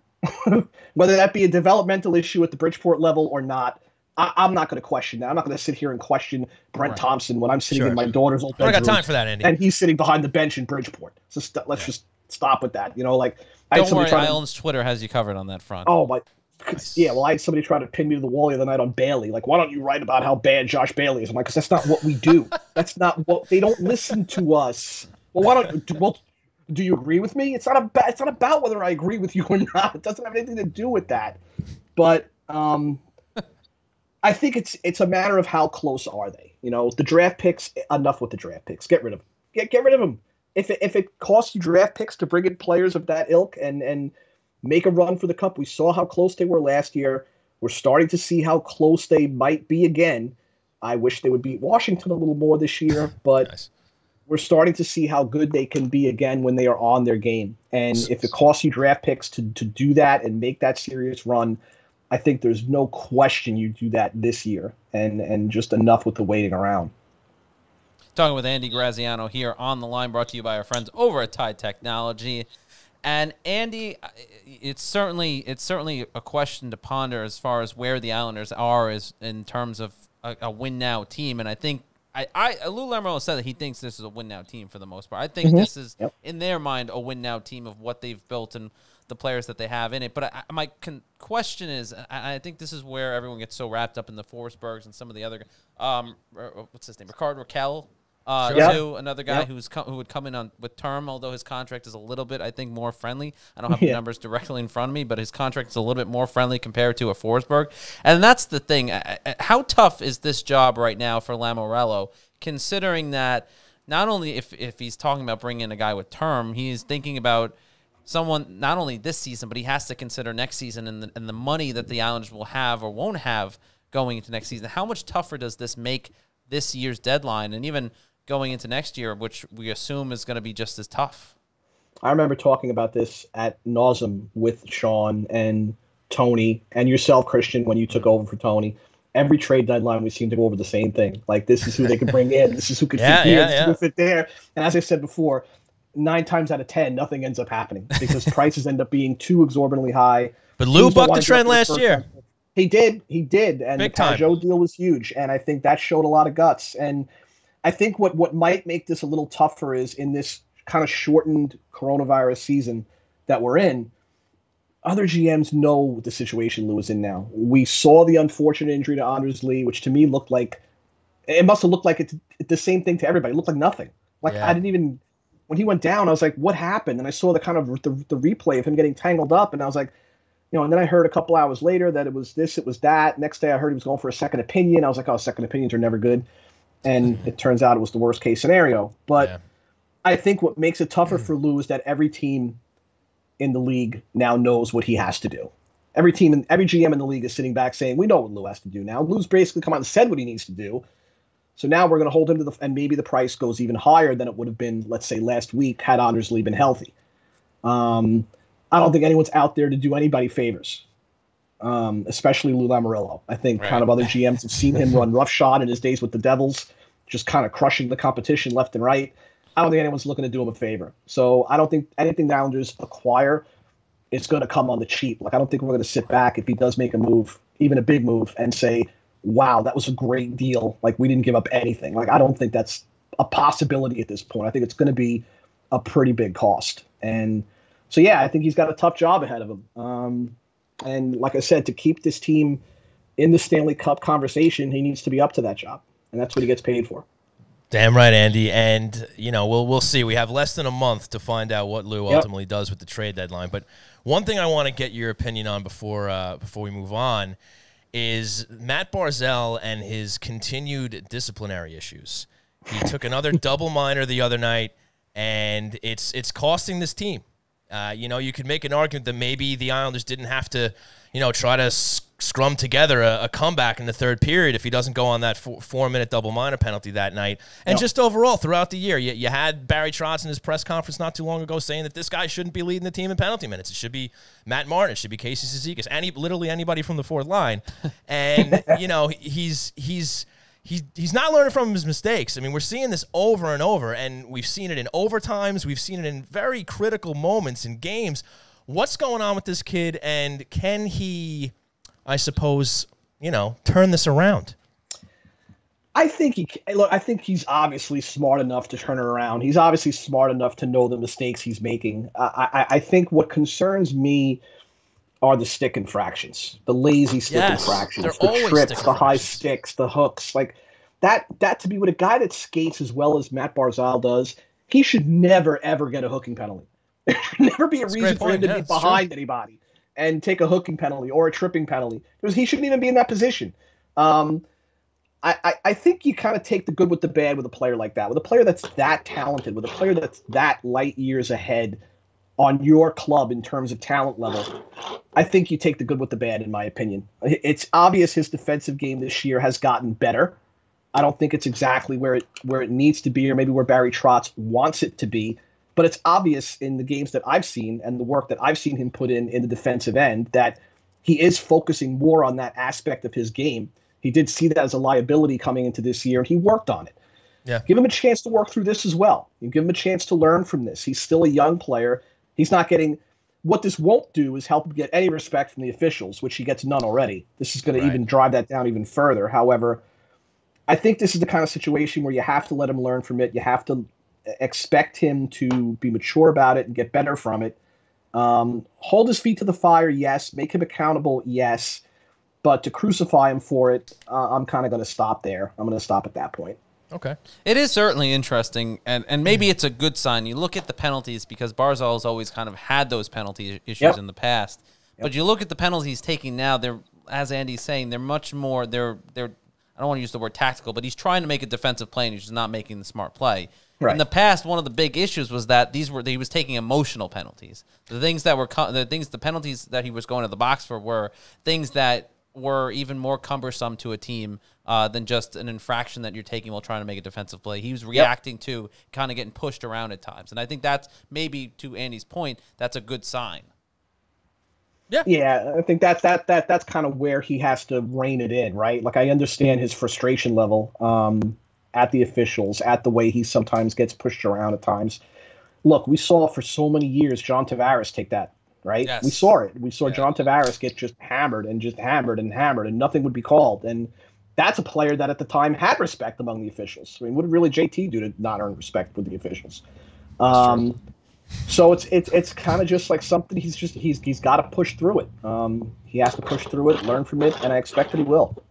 Whether that be a developmental issue at the Bridgeport level or not, I'm not going to question that. I'm not going to sit here and question Brent Thompson when I'm sitting in my daughter's old bedroom. I don't got time for that, Andy. And he's sitting behind the bench in Bridgeport. So let's just stop with that. Don't worry, Island's Twitter has you covered on that front. Oh, my. Yeah, well, I had somebody try to pin me to the wall the other night on Bailey. Like, why don't you write about how bad Josh Bailey is? I'm like, because that's not what we do. That's not what they don't listen to us. Well, why don't? Well, do you agree with me? It's not about whether I agree with you or not. It doesn't have anything to do with that. But I think it's a matter of how close are they. The draft picks. Enough with the draft picks. Get rid of them. Get rid of them. If it costs you draft picks to bring in players of that ilk and make a run for the cup, we saw how close they were last year. We're starting to see how close they might be again. I wish they would beat Washington a little more this year, but nice. We're starting to see how good they can be again when they are on their game. And if it costs you draft picks to do that and make that serious run, I think there's no question you do that this year, and just enough with the waiting around. Talking with Andy Graziano here on the line, brought to you by our friends over at Tide Technology. And Andy, it's certainly a question to ponder as far as where the Islanders are in terms of a win now team. And I think Lou Lamoriello said that he thinks this is a win now team for the most part. I think this is in their mind a win now team of what they've built and the players that they have in it. But my question is, I think this is where everyone gets so wrapped up in the Forsbergs and some of the other what's his name, Rickard Rakell. Too, another guy who would come in on with term, although his contract is a little bit, I think, more friendly. I don't have the numbers directly in front of me, but his contract is a little bit more friendly compared to a Forsberg. And that's the thing. How tough is this job right now for Lamoriello, considering that not only if he's talking about bringing in a guy with term, he's thinking about someone not only this season, but he has to consider next season and the money that the Islanders will have or won't have going into next season. How much tougher does this make this year's deadline and even going into next year, which we assume is going to be just as tough? I remember talking about this at nauseum with Sean and Tony and yourself, Christian, when you took over for Tony. Every trade deadline, we seem to go over the same thing. Like, this is who they can bring in. This is who could fit here. This is who fit there. And as I said before, 9 times out of 10, nothing ends up happening because prices end up being too exorbitantly high. But Lou bucked the trend last year. He did. And Big the Pajot deal was huge. And I think that showed a lot of guts. And I think what might make this a little tougher is in this kind of shortened coronavirus season that we're in, other GMs know the situation Lou is in now. We saw the unfortunate injury to Anders Lee, which to me looked like it must have looked like it's the same thing to everybody. It looked like nothing. I didn't even, when he went down, I was like, what happened? And I saw the kind of the replay of him getting tangled up, and I was like, and then I heard a couple hours later that it was this, it was that. Next day I heard he was going for a second opinion. I was like, oh, second opinions are never good. And it turns out it was the worst case scenario. But I think what makes it tougher for Lou is that every team in the league now knows what he has to do. Every team and every GM in the league is sitting back saying, we know what Lou has to do now. Lou's basically come out and said what he needs to do. So now we're going to hold him to and maybe the price goes even higher than it would have been, let's say, last week had Anders Lee been healthy. I don't think anyone's out there to do anybody favors, especially Lou Lamoriello. I think kind of other GMs have seen him run roughshod in his days with the Devils, just kind of crushing the competition left and right. I don't think anyone's looking to do him a favor. So I don't think anything the Islanders acquire is going to come on the cheap. Like, I don't think we're going to sit back if he does make a move, even a big move, and say, wow, that was a great deal. Like, we didn't give up anything. Like, I don't think that's a possibility at this point. I think it's going to be a pretty big cost. And so, yeah, I think he's got a tough job ahead of him. And like I said, to keep this team in the Stanley Cup conversation, he needs to be up to that job. And that's what he gets paid for. Damn right, Andy. And, you know, we'll see. We have less than a month to find out what Lou ultimately does with the trade deadline. But one thing I want to get your opinion on before we move on is Matt Barzal and his continued disciplinary issues. He took another double minor the other night, and it's costing this team. You know, you could make an argument that maybe the Islanders didn't have to, you know, try to scrum together a comeback in the third period if he doesn't go on that 4-minute double minor penalty that night. And just overall throughout the year, you had Barry Trotz in his press conference not too long ago saying that this guy shouldn't be leading the team in penalty minutes. It should be Matt Martin. It should be Casey Cizikas. Literally anybody from the fourth line. And, you know, he's not learning from his mistakes. I mean, we're seeing this over and over, and we've seen it in overtimes. We've seen it in very critical moments in games. What's going on with this kid, and can he, I suppose, you know, turn this around? I think he's obviously smart enough to turn it around. He's obviously smart enough to know the mistakes he's making. I think what concerns me are the stick infractions, the lazy stick infractions, the trips, the high sticks, the hooks. Like that to be with a guy that skates as well as Matt Barzal does, he should never, ever get a hooking penalty. There should never be a reason for him to be behind anybody and take a hooking penalty or a tripping penalty, because he shouldn't even be in that position. I think you kind of take the good with the bad with a player like that, with a player that's that talented, with a player that's that light years ahead on your club in terms of talent level. I think you take the good with the bad, in my opinion. It's obvious his defensive game this year has gotten better. I don't think it's exactly where it needs to be, or maybe where Barry Trotz wants it to be. But it's obvious in the games that I've seen and the work that I've seen him put in the defensive end that he is focusing more on that aspect of his game. He did see that as a liability coming into this year, and he worked on it. Yeah. Give him a chance to work through this as well. You give him a chance to learn from this. He's still a young player. He's not getting – what this won't do is help him get any respect from the officials, which he gets none already. This is going to even drive that down even further. However, I think this is the kind of situation where you have to let him learn from it. You have to expect him to be mature about it and get better from it. Hold his feet to the fire, yes. Make him accountable, yes. But to crucify him for it, I'm kind of going to stop there. I'm going to stop at that point. Okay. It is certainly interesting, and maybe it's a good sign. You look at the penalties, because Barzal has always kind of had those penalty issues in the past. But you look at the penalties he's taking now, they're, as Andy's saying, they're much more, they're I don't want to use the word tactical, but he's trying to make a defensive play, and he's just not making the smart play. Right. In the past, one of the big issues was that he was taking emotional penalties. The penalties that he was going to the box for were things that were even more cumbersome to a team than just an infraction that you're taking while trying to make a defensive play. He was reacting to kind of getting pushed around at times. And I think that's, maybe to Andy's point, that's a good sign. Yeah, I think that's kind of where he has to rein it in, right? Like, I understand his frustration level at the officials, at the way he sometimes gets pushed around at times. Look, we saw for so many years John Tavares take that, right? Yes. We saw it. We saw John Tavares get just hammered and hammered, and nothing would be called. And that's a player that at the time had respect among the officials. I mean, what did really JT do to not earn respect with the officials? So it's kind of just like something he's got to push through it. He has to push through it, learn from it, and I expect that he will.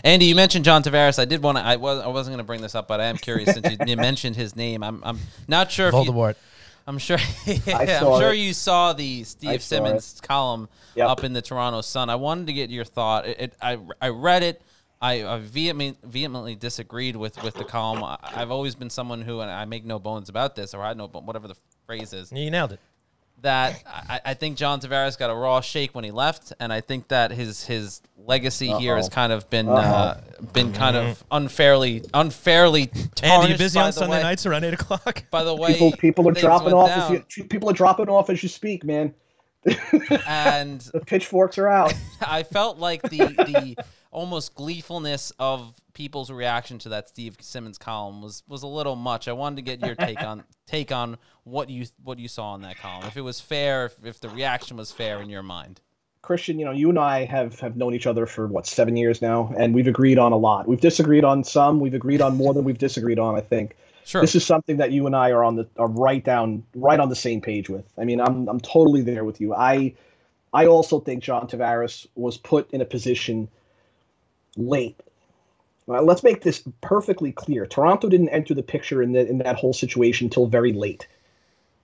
Andy, you mentioned John Tavares. I wasn't going to bring this up, but I am curious since you mentioned his name. I'm not sure if Voldemort. I'm sure. I'm sure you saw the Steve Simmons column up in the Toronto Sun. I wanted to get your thought. I read it. I vehemently disagreed with the column. I've always been someone who, and I make no bones about this, or I know whatever the phrase is. You nailed it. That I think John Tavares got a raw shake when he left, and I think that his legacy here has kind of been kind of unfairly tarnished. Andy, you busy on Sunday nights around 8:00? By the way, people are dropping off. People are dropping off as you speak, man. And The pitchforks are out. I felt like the almost gleefulness of people's reaction to that Steve Simmons column was a little much. I wanted to get your take on what you saw in that column. If it was fair, if the reaction was fair in your mind. Christian, you and I have known each other for 7 years now, and we've agreed on a lot. We've disagreed on some. We've agreed on more than we've disagreed on, I think. Sure. This is something that you and I are right on the same page with. I mean, I'm totally there with you. I also think John Tavares was put in a position late. Let's make this perfectly clear. Toronto didn't enter the picture in that whole situation until very late.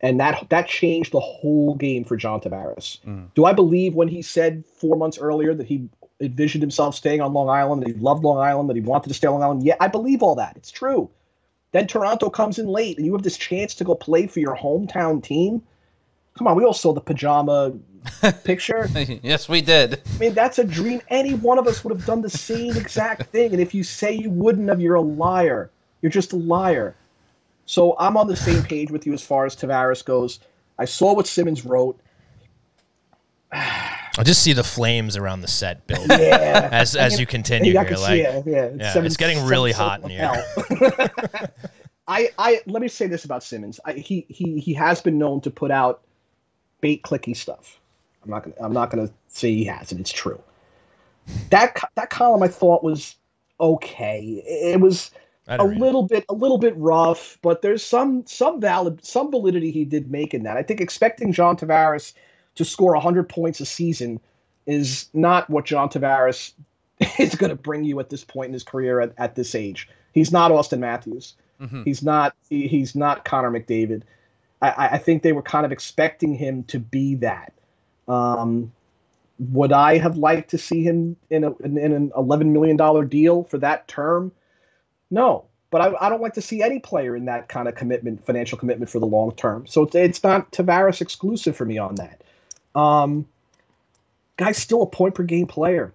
And that changed the whole game for John Tavares. Do I believe when he said 4 months earlier that he envisioned himself staying on Long Island, that he loved Long Island, that he wanted to stay on Long Island? Yeah, I believe all that. It's true. Then Toronto comes in late, and you have this chance to go play for your hometown team. Come on, we all saw the pajama picture. Yes, we did. I mean, that's a dream. Any one of us would have done the same exact thing. And if you say you wouldn't have, you're a liar. You're just a liar. So I'm on the same page with you as far as Tavares goes. I saw what Simmons wrote. I just see the flames around the set, Bill. Yeah. As you continue here, it's getting really hot in here. Let me say this about Simmons. He has been known to put out bait clicky stuff. I'm not gonna say he hasn't. It's true. That column I thought was okay. It was a little bit rough, but there's some validity he did make in that. I think expecting John Tavares to score 100 points a season is not what John Tavares is going to bring you at this point in his career at this age. He's not Austin Matthews. Mm-hmm. He's not Connor McDavid. I think they were kind of expecting him to be that. Would I have liked to see him in an $11 million deal for that term? No, but I don't like to see any player in that kind of financial commitment for the long term. So it's not Tavares exclusive for me on that. Guy's still a point per game player.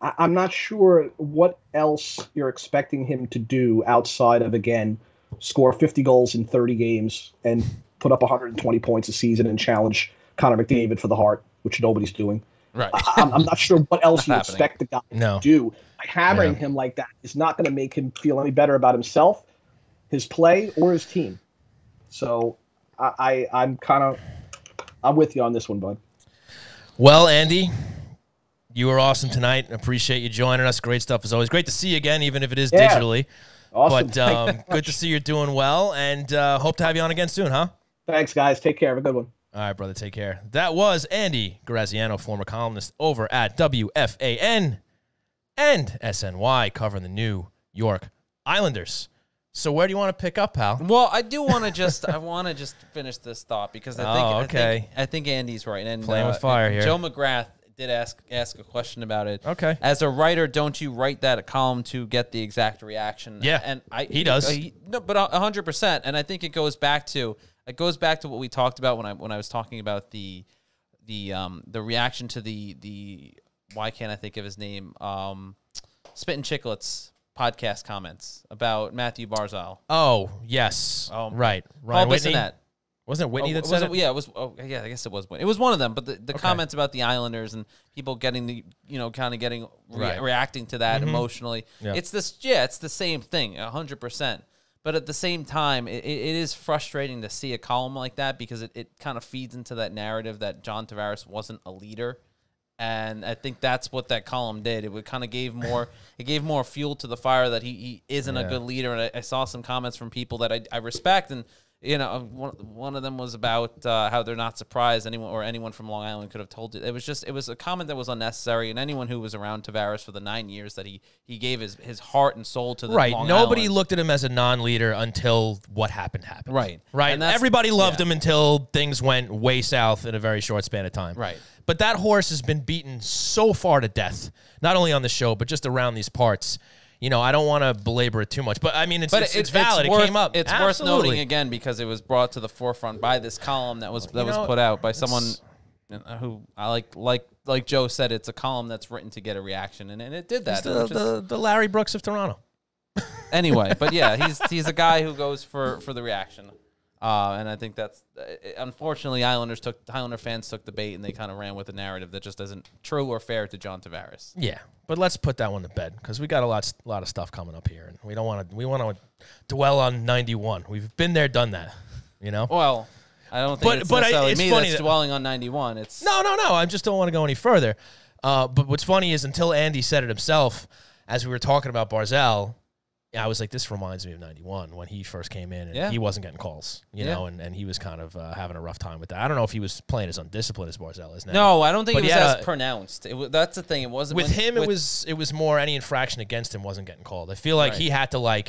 I'm not sure what else you're expecting him to do outside of, again, score 50 goals in 30 games and put up 120 points a season and challenge Connor McDavid for the Hart, which nobody's doing. Right. I'm not sure what else you expect the guy to do. Hammering him like that is not going to make him feel any better about himself, his play, or his team. So I'm with you on this one, bud. Well, Andy, you were awesome tonight. Appreciate you joining us. Great stuff as always. Great to see you again, even if it is digitally. Awesome. But good to see you're doing well, and hope to have you on again soon, huh? Thanks, guys. Take care. Have a good one. All right, brother. Take care. That was Andy Graziano, former columnist over at WFAN and SNY, covering the New York Islanders. So where do you want to pick up, pal? Well, I do want to just finish this thought because I think Andy's right. And playing with fire here. Joe McGrath did ask a question about it. Okay. As a writer, don't you write that column to get the exact reaction? Yeah. And he does. No, but 100%. And I think it goes back to what we talked about when I was talking about the reaction to the why can't I think of his name? Spit and Chicklets podcast comments about Matthew Barzal. Oh, yes. Right. Ryan Whitney. Wasn't it Whitney that said it? Yeah, it was. Oh, yeah, I guess it was Whitney. It was one of them. But the comments about the Islanders and people getting reacting to that emotionally. Yeah. It's the same thing, 100%. But at the same time, it is frustrating to see a column like that because it kind of feeds into that narrative that John Tavares wasn't a leader. And I think that's what that column did. It kind of gave more fuel to the fire that he isn't a good leader. And I saw some comments from people that I respect, and one of them was about how they're not surprised anyone from Long Island could have told it. It was a comment that was unnecessary, and anyone who was around Tavares for the 9 years that he gave his heart and soul to the Long Nobody Island. looked at him as a non-leader until what happened. Right. And everybody loved him until things went way south in a very short span of time. Right. But that horse has been beaten so far to death, not only on the show, but just around these parts. I don't want to belabor it too much, but I mean, it's valid. It came up. It's worth noting again because it was brought to the forefront by this column that was put out by someone who I like Joe said, it's a column that's written to get a reaction, and it did that. The Larry Brooks of Toronto. Anyway, but yeah, he's a guy who goes for the reaction. And I think that's unfortunately Islander fans took the bait and they kind of ran with a narrative that just isn't true or fair to John Tavares. Yeah, but let's put that one to bed because we got a lot of stuff coming up here, and we want to dwell on 91. We've been there, done that, you know. Well, I don't think it's necessarily it's me funny that's dwelling on 91. It's no. I just don't want to go any further. But what's funny is until Andy said it himself, as we were talking about Barzal, I was like, this reminds me of 91 when he first came in and he wasn't getting calls, you know, and he was kind of having a rough time with that. I don't know if he was playing as undisciplined as Barzal is now. No, I don't think it was as pronounced. That's the thing. It wasn't with him. It was more any infraction against him wasn't getting called. I feel like he had to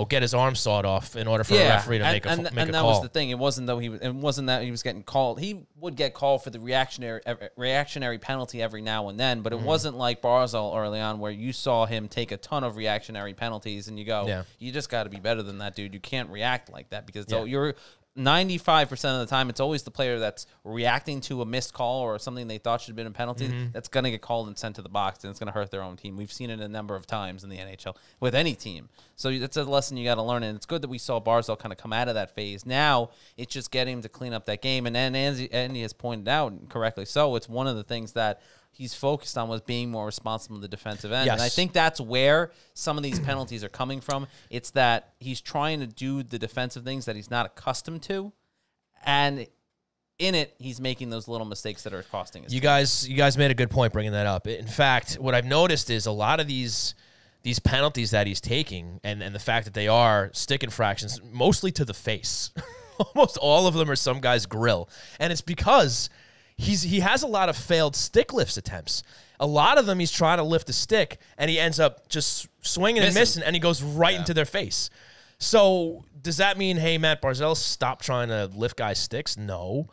get his arm sawed off in order for a referee to make a call. And that was the thing. It wasn't that he was getting called. He would get called for the reactionary penalty every now and then, but it wasn't like Barzal early on where you saw him take a ton of reactionary penalties and you go, you just got to be better than that, dude. You can't react like that because you're 95% of the time, it's always the player that's reacting to a missed call or something they thought should have been a penalty that's going to get called and sent to the box, and it's going to hurt their own team. We've seen it a number of times in the NHL with any team. So that's a lesson you got to learn, and it's good that we saw Barzal kind of come out of that phase. Now it's just getting him to clean up that game, and then Andy has pointed out, and correctly so, it's one of the things that he's focused on was being more responsible in the defensive end. Yes. And I think that's where some of these penalties are coming from. It's that he's trying to do the defensive things that he's not accustomed to. And in it, he's making those little mistakes that are costing his team. You guys made a good point bringing that up. In fact, what I've noticed is a lot of these penalties that he's taking and the fact that they are stick infractions, mostly to the face. Almost all of them are some guy's grill. And it's because he has a lot of failed stick lifts attempts. A lot of them he's trying to lift a stick, and he ends up just swinging and missing, and he goes right into their face. So does that mean, hey, Matt Barzal, stop trying to lift guys' sticks? No.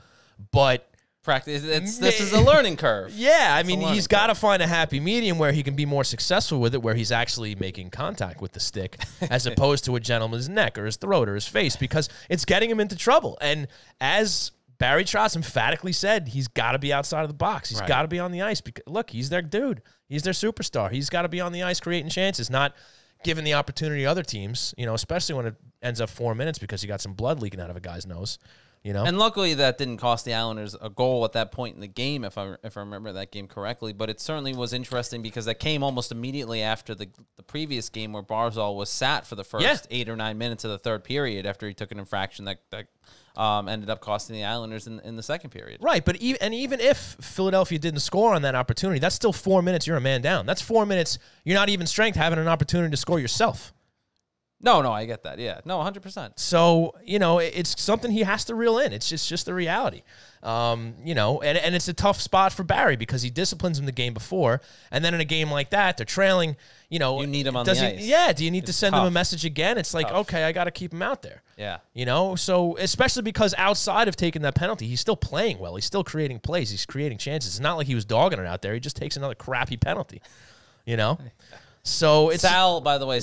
But practice. This is a learning curve. Yeah, I mean, he's got to find a happy medium where he can be more successful with it, where he's actually making contact with the stick as opposed to a gentleman's neck or his throat or his face, because it's getting him into trouble. And as Barry Trotz emphatically said, he's got to be outside of the box. He's got to be on the ice. Because, look, he's their dude. He's their superstar. He's got to be on the ice creating chances, not giving the opportunity to other teams, especially when it ends up 4 minutes because you got some blood leaking out of a guy's nose. And luckily that didn't cost the Islanders a goal at that point in the game, if I remember that game correctly. But it certainly was interesting because that came almost immediately after the previous game where Barzal was sat for the first 8 or 9 minutes of the third period after he took an infraction that ended up costing the Islanders in the second period. Right, but even if Philadelphia didn't score on that opportunity, that's still 4 minutes you're a man down. That's 4 minutes you're not even strength having an opportunity to score yourself. No, I get that. Yeah, no, 100%. So, it's something he has to reel in. It's just the reality. And it's a tough spot for Barry because he disciplines him the game before. And then in a game like that, they're trailing, you need him on the ice. Yeah, do you need to send him a message again? It's like, okay, I got to keep him out there. Yeah. So especially because outside of taking that penalty, he's still playing well. He's still creating plays. He's creating chances. It's not like he was dogging it out there. He just takes another crappy penalty, So it's Sal, by the way,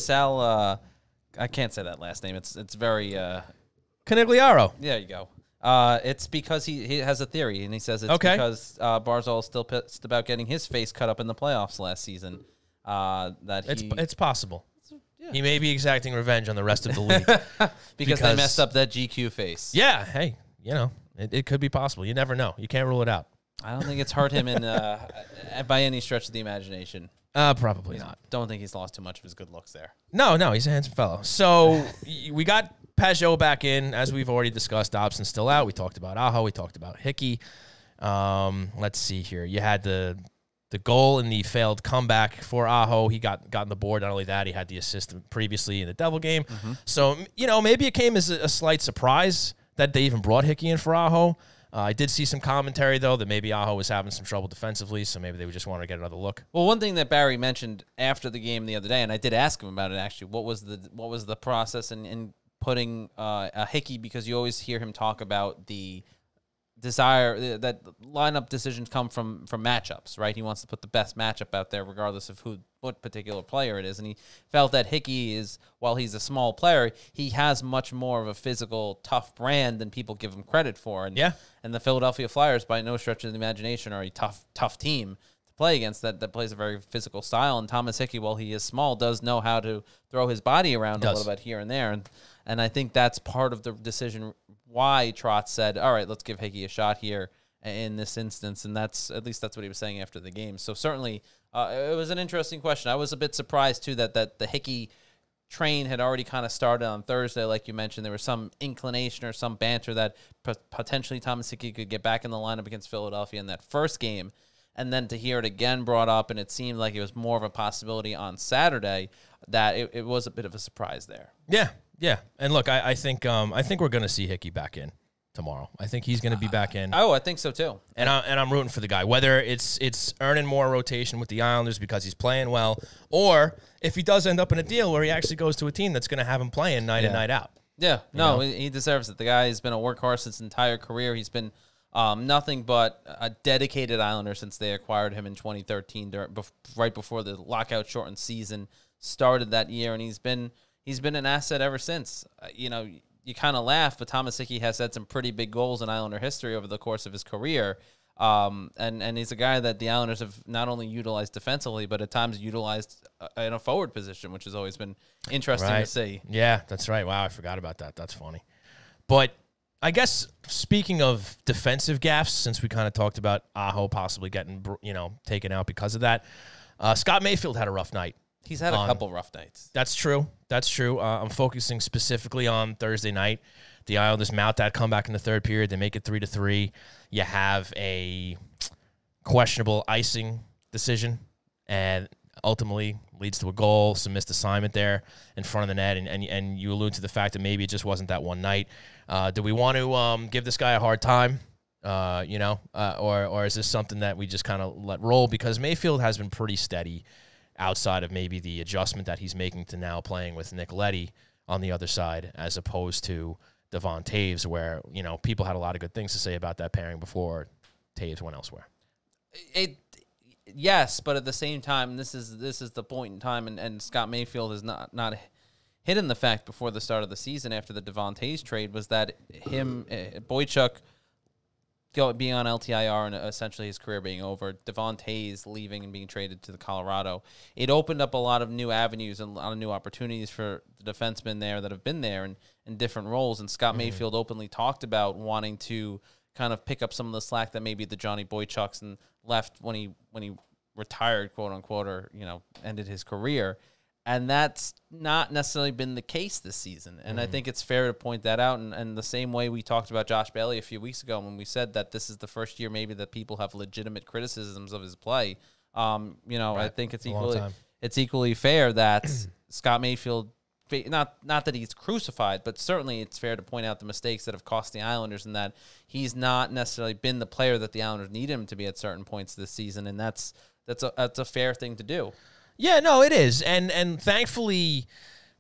I can't say that last name. It's very Canigliaro. There you go. It's because he has a theory, and he says it's because Barzal is still pissed about getting his face cut up in the playoffs last season. It's possible. Yeah. He may be exacting revenge on the rest of the league because they messed up that GQ face. Yeah, hey, it could be possible. You never know. You can't rule it out. I don't think it's hurt him by any stretch of the imagination. Probably not. Don't think he's lost too much of his good looks there. No, he's a handsome fellow. So we got Pajot back in, as we've already discussed. Dobson's still out. We talked about Aho. We talked about Hickey. Let's see here. You had the goal in the failed comeback for Aho. He got on the board. Not only that, he had the assist previously in the Devil game. Mm-hmm. So, maybe it came as a slight surprise that they even brought Hickey in for Aho. I did see some commentary, though, that maybe Aho was having some trouble defensively, so maybe they just wanted to get another look. Well, one thing that Barry mentioned after the game the other day, and I did ask him about it, actually, what was the process in putting a Hickey, because you always hear him talk about the desire that lineup decisions come from matchups, right? He wants to put the best matchup out there regardless of what particular player it is. And he felt that Hickey is, while he's a small player, he has much more of a physical, tough brand than people give him credit for. And the Philadelphia Flyers, by no stretch of the imagination, are a tough team to play against that plays a very physical style. And Thomas Hickey, while he is small, does know how to throw his body around a little bit here and there. And I think that's part of the decision why Trotz said, all right, let's give Hickey a shot here in this instance, and that's what he was saying after the game. So certainly it was an interesting question. I was a bit surprised, too, that the Hickey train had already kind of started on Thursday, like you mentioned. There was some inclination or some banter that potentially Thomas Hickey could get back in the lineup against Philadelphia in that first game, and then to hear it again brought up, and it seemed like it was more of a possibility on Saturday, that it was a bit of a surprise there. Yeah. And look, I think we're going to see Hickey back in tomorrow. I think he's going to be back in. Oh, I think so too. And I'm rooting for the guy, whether it's earning more rotation with the Islanders because he's playing well, or if he does end up in a deal where he actually goes to a team that's going to have him playing night in, night out. Yeah, no, he deserves it. The guy has been a workhorse his entire career. He's been nothing but a dedicated Islander since they acquired him in 2013, right before the lockout-shortened season started that year, and he's been an asset ever since. You kind of laugh, but Thomas Hickey has had some pretty big goals in Islander history over the course of his career, and he's a guy that the Islanders have not only utilized defensively, but at times utilized in a forward position, which has always been interesting to see. Yeah, that's right. Wow, I forgot about that. That's funny. But I guess speaking of defensive gaffes, since we kind of talked about Aho possibly getting taken out because of that, Scott Mayfield had a rough night. He's had a couple rough nights. That's true. I'm focusing specifically on Thursday night. The Islanders mount that comeback in the third period. They make it 3-3. You have a questionable icing decision, and ultimately leads to a goal, some missed assignment there in front of the net, and you allude to the fact that maybe it just wasn't that one night. Do we want to give this guy a hard time? Or is this something that we just kind of let roll? Because Mayfield has been pretty steady outside of maybe the adjustment that he's making to now playing with Nick Leddy on the other side, as opposed to Devon Taves, where, people had a lot of good things to say about that pairing before Taves went elsewhere. Yes, but at the same time, this is the point in time, and Scott Mayfield has not hidden the fact before the start of the season after the Devon Taves trade was that Boychuk being on LTIR and essentially his career being over, Devon Taves leaving and being traded to the Colorado, it opened up a lot of new avenues and a lot of new opportunities for the defensemen there that have been there in different roles. And Scott Mayfield openly talked about wanting to kind of pick up some of the slack that maybe the Johnny Boychucks and left when he retired, quote unquote, or ended his career. And that's not necessarily been the case this season. And I think it's fair to point that out. And the same way we talked about Josh Bailey a few weeks ago when we said that this is the first year maybe that people have legitimate criticisms of his play. Right. I think it's equally fair that Scott Mayfield, not that he's crucified, but certainly it's fair to point out the mistakes that have cost the Islanders and that he's not necessarily been the player that the Islanders need him to be at certain points this season. And that's a fair thing to do. Yeah, no, it is. And thankfully,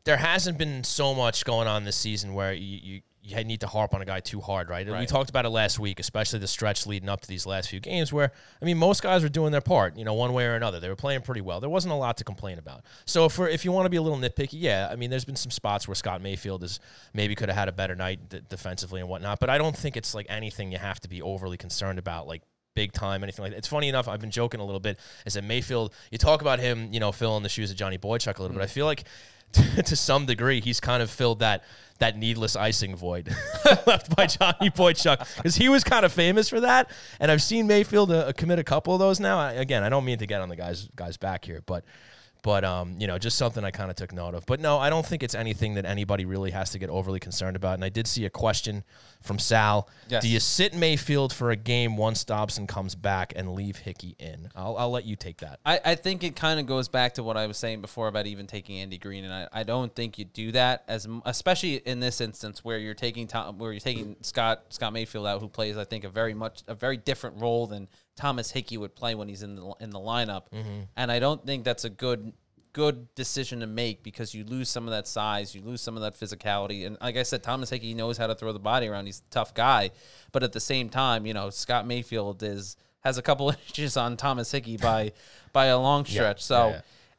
there hasn't been so much going on this season where you need to harp on a guy too hard, right? We talked about it last week, especially the stretch leading up to these last few games where, most guys were doing their part, one way or another. They were playing pretty well. There wasn't a lot to complain about. So if you want to be a little nitpicky, there's been some spots where Scott Mayfield maybe could have had a better night defensively and whatnot, but I don't think it's like anything you have to be overly concerned about, like big time, anything like that. It's funny enough, I've been joking a little bit, is that Mayfield, you talk about him, filling the shoes of Johnny Boychuk a little bit. I feel like to some degree, he's kind of filled that needless icing void left by Johnny Boychuk, because he was kind of famous for that. And I've seen Mayfield commit a couple of those now. I don't mean to get on the guy's back here, but just something I kind of took note of. But no, I don't think it's anything that anybody really has to get overly concerned about. And I did see a question from Sal. Yes. Do you sit Mayfield for a game once Dobson comes back and leave Hickey in? I'll let you take that. I think it kind of goes back to what I was saying before about even taking Andy Green, and I don't think you do that, especially in this instance where you're taking Scott Mayfield out, who plays, I think, a very different role than Thomas Hickey would play when he's in the lineup. And I don't think that's a good decision to make, because you lose some of that size, you lose some of that physicality. And like I said, Thomas Hickey knows how to throw the body around. He's a tough guy. But at the same time, Scott Mayfield has a couple inches on Thomas Hickey by a long stretch.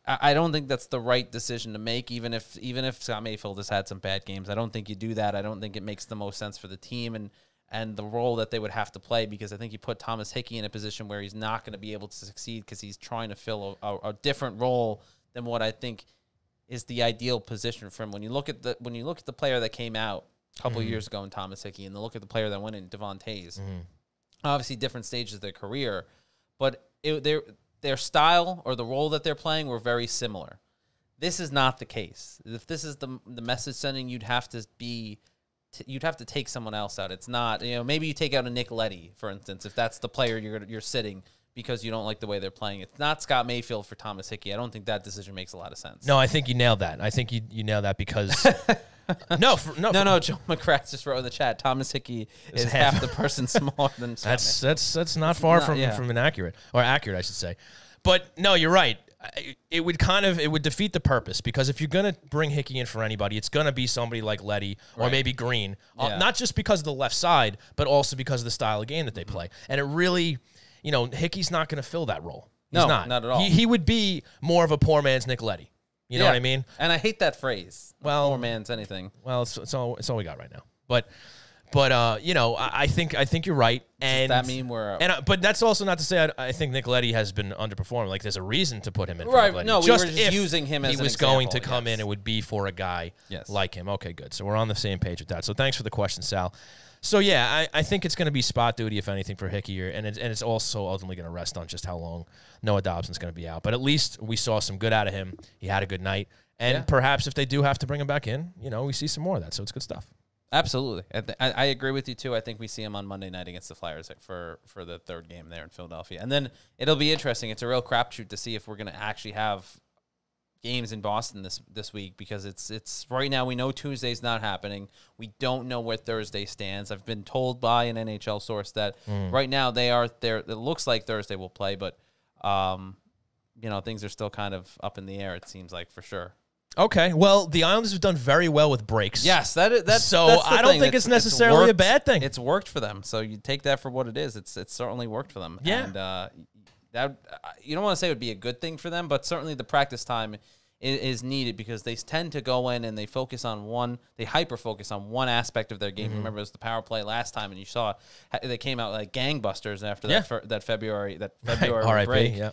I don't think that's the right decision to make, even if Scott Mayfield has had some bad games. I don't think you do that. I don't think it makes the most sense for the team and the role that they would have to play, because I think you put Thomas Hickey in a position where he's not going to be able to succeed because he's trying to fill a different role than what I think is the ideal position for him. When you look at the player that came out a couple of years ago in Thomas Hickey, and then look at the player that went in, Devon Tays. Obviously, different stages of their career, but their style or the role that they're playing were very similar. This is not the case. If this is the message sending, you'd have to take someone else out. It's not, maybe you take out a Nick Leddy, for instance, if that's the player you're sitting because you don't like the way they're playing. It's not Scott Mayfield for Thomas Hickey. I don't think that decision makes a lot of sense. No, I think you nailed that. I think you nailed that because no. Joe McCrath just wrote in the chat, Thomas Hickey is half the person smaller than Scott That's not far from inaccurate, or accurate, I should say. But no, you're right. It would defeat the purpose, because if you're going to bring Hickey in for anybody, it's going to be somebody like Leddy or maybe Green, not just because of the left side, but also because of the style of game that they play. And it really, Hickey's not going to fill that role. He's not at all. He would be more of a poor man's Nick Leddy. You know what I mean? And I hate that phrase. Well, poor man's anything. Well, it's all we got right now. But I think you're right. And does that mean but that's also not to say I think Nick Leddy has been underperforming. Like, there's a reason to put him in. Right? For No, we were just using him as he was going to come in. It would be for a guy like him. Okay, good. So we're on the same page with that. So thanks for the question, Sal. So yeah, I think it's going to be spot duty if anything for Hickey, and it's also ultimately going to rest on just how long Noah Dobson's going to be out. But at least we saw some good out of him. He had a good night, and perhaps if they do have to bring him back in, we see some more of that. So it's good stuff. Absolutely. I agree with you, too. I think we see him on Monday night against the Flyers for the third game there in Philadelphia. And then it'll be interesting. It's a real crapshoot to see if we're going to actually have games in Boston this week, because it's right now we know Tuesday's not happening. We don't know where Thursday stands. I've been told by an NHL source that right now they are there. It looks like Thursday will play, but things are still kind of up in the air, it seems like, for sure. Okay, well, the Islanders have done very well with breaks. Yes, that's so that's I don't think it's necessarily a bad thing. It's worked for them, so you take that for what it is. It's certainly worked for them. Yeah, and that you don't want to say it would be a good thing for them, but certainly the practice time is needed, because they tend to go in and they hyper focus on one aspect of their game. Remember, it was the power play last time, and you saw they came out like gangbusters after that February break. Yeah.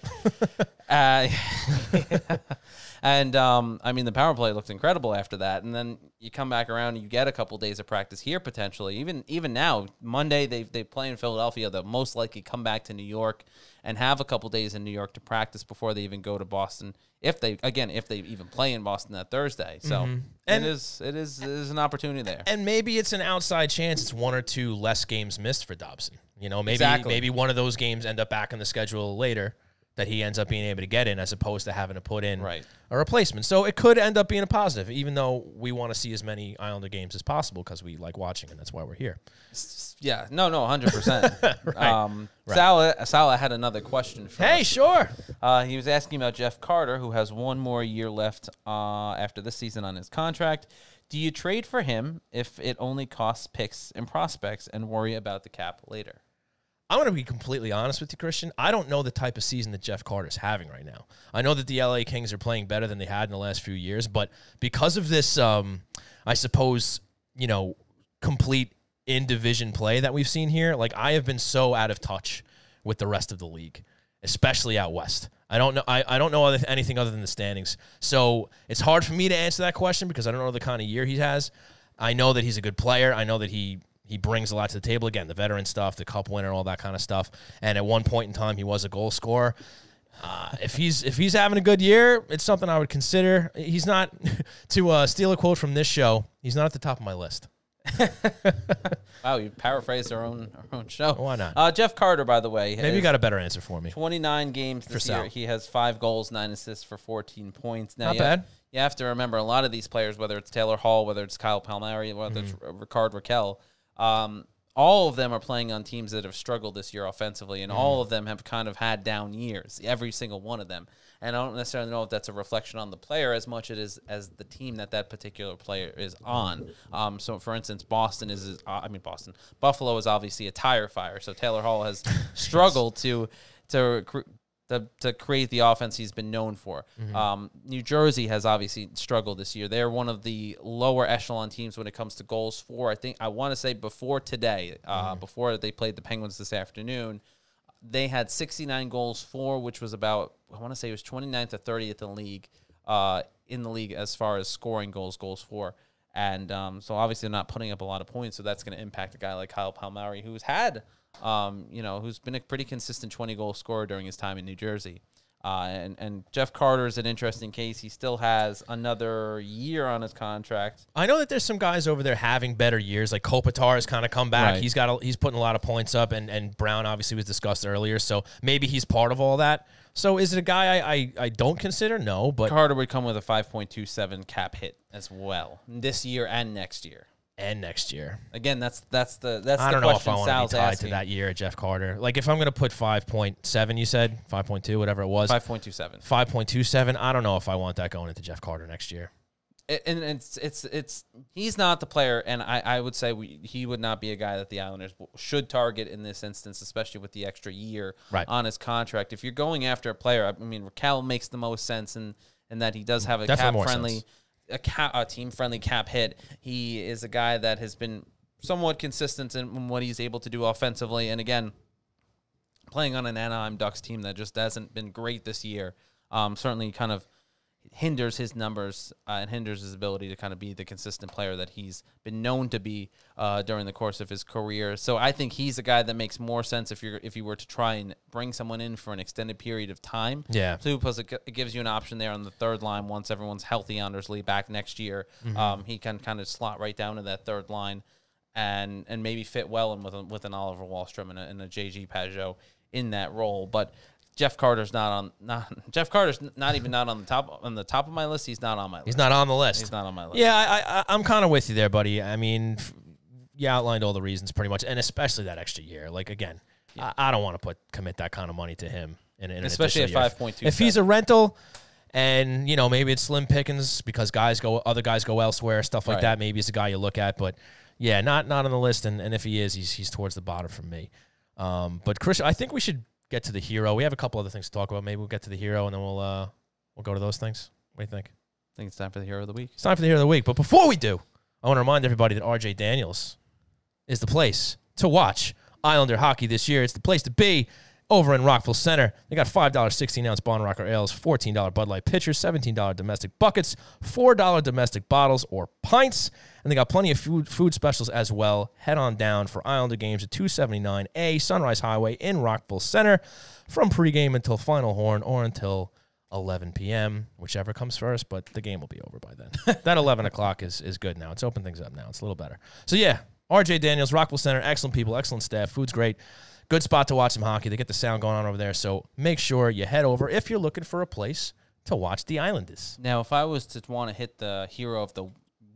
And the power play looked incredible after that. And then you come back around and you get a couple days of practice here potentially. Even now, Monday they play in Philadelphia. They'll most likely come back to New York and have a couple days in New York to practice before they even go to Boston. If they even play in Boston that Thursday. So it is an opportunity there. And maybe it's an outside chance it's one or two less games missed for Dobson. Maybe one of those games end up back on the schedule later that he ends up being able to get in, as opposed to having to put in a replacement. So it could end up being a positive, even though we want to see as many Islander games as possible because we like watching, and that's why we're here. Yeah, no, 100%. Salah had another question for us. Sure. He was asking about Jeff Carter, who has one more year left after this season on his contract. Do you trade for him if it only costs picks and prospects and worry about the cap later? I'm going to be completely honest with you, Christian. I don't know the type of season that Jeff Carter's having right now. I know that the LA Kings are playing better than they had in the last few years, but because of this, I suppose, complete in-division play that we've seen here, like, I have been so out of touch with the rest of the league, especially out west. I don't know. I don't know anything other than the standings. So it's hard for me to answer that question because I don't know the kind of year he has. I know that he's a good player. I know that he brings a lot to the table. Again, the veteran stuff, the cup winner, all that kind of stuff. And at one point in time, he was a goal scorer. If he's having a good year, it's something I would consider. He's not, to steal a quote from this show, he's not at the top of my list. Wow, you paraphrased our own show. Why not? Jeff Carter, by the way. Maybe you got a better answer for me. 29 games this year. He has 5 goals, 9 assists for 14 points. Now, not bad. You have to remember, a lot of these players, whether it's Taylor Hall, whether it's Kyle Palmieri, whether it's Ricard Raquel, all of them are playing on teams that have struggled this year offensively, and all of them have kind of had down years, every single one of them. And I don't necessarily know if that's a reflection on the player as much as the team that particular player is on. So, for instance, Buffalo is obviously a tire fire, so Taylor Hall has struggled to create the offense he's been known for. New Jersey has obviously struggled this year. They're one of the lower echelon teams when it comes to goals for. I want to say before today, before they played the Penguins this afternoon, they had 69 goals for, which was about, I want to say it was 29th or 30th in the league as far as scoring goals for. And so obviously they're not putting up a lot of points, so that's going to impact a guy like Kyle Palmieri, who's had, who's been a pretty consistent 20-goal scorer during his time in New Jersey. And Jeff Carter is an interesting case. He still has another year on his contract. I know that there's some guys over there having better years. Like Kopitar has kind of come back. Right. He's putting a lot of points up, and Brown obviously was discussed earlier. So maybe he's part of all that. So is it a guy I don't consider? No, but Carter would come with a 5.27 cap hit as well this year and next year. And next year. Again, that's the I don't know if I want Sal's to be tied asking. to that year at Jeff Carter. Like if I'm going to put 5.7, you said 5.2, whatever it was, 5.27. 5.27. I don't know if I want that going into Jeff Carter next year. And it's he's not the player, and I would say he would not be a guy that the Islanders should target in this instance, especially with the extra year on his contract. If you're going after a player, I mean, Raquel makes the most sense in that he does have a cap-friendly, a team-friendly cap hit. He is a guy that has been somewhat consistent in what he's able to do offensively, and again, playing on an Anaheim Ducks team that just hasn't been great this year, certainly kind of hinders his numbers and hinders his ability to kind of be the consistent player that he's been known to be during the course of his career. So I think he's a guy that makes more sense if you were to try and bring someone in for an extended period of time. Yeah. So plus it gives you an option there on the third line once everyone's healthy. Anders Lee back next year. He can kind of slot right down to that third line and maybe fit well in with an Oliver Wahlstrom and a JG Pajot in that role. But Jeff Carter's not on the top of my list. He's not on my list. He's not on the list. He's not on my list. Yeah, I'm kind of with you there, buddy. I mean, you outlined all the reasons pretty much, and especially that extra year. Like again, I don't want to commit that kind of money to him in especially at 5.2. If he's a rental, and maybe it's slim pickings because other guys go elsewhere, stuff like that. Maybe he's a guy you look at, but yeah, not on the list. And if he is, he's towards the bottom for me. But Chris, I think we should get to the hero. We have a couple other things to talk about. Maybe we'll get to the hero, and then we'll go to those things. What do you think? I think it's time for the hero of the week. It's time for the hero of the week. But before we do, I want to remind everybody that RJ Daniels is the place to watch Islander hockey this year. It's the place to be over in Rockville Center. They got $5 16-ounce Bon Rocker ales, $14 Bud Light pitchers, $17 domestic buckets, $4 domestic bottles or pints, and they got plenty of food specials as well. Head on down for Islander games at 279A Sunrise Highway in Rockville Center from pregame until final horn or until 11 p.m., whichever comes first, but the game will be over by then. That 11 o'clock is good now. It's opened things up now. It's a little better. So, yeah, RJ Daniels, Rockville Center, excellent people, excellent staff, food's great. Good spot to watch some hockey. They get the sound going on over there, so make sure you head over if you're looking for a place to watch the Islanders. Now, if I was to want to hit the hero of the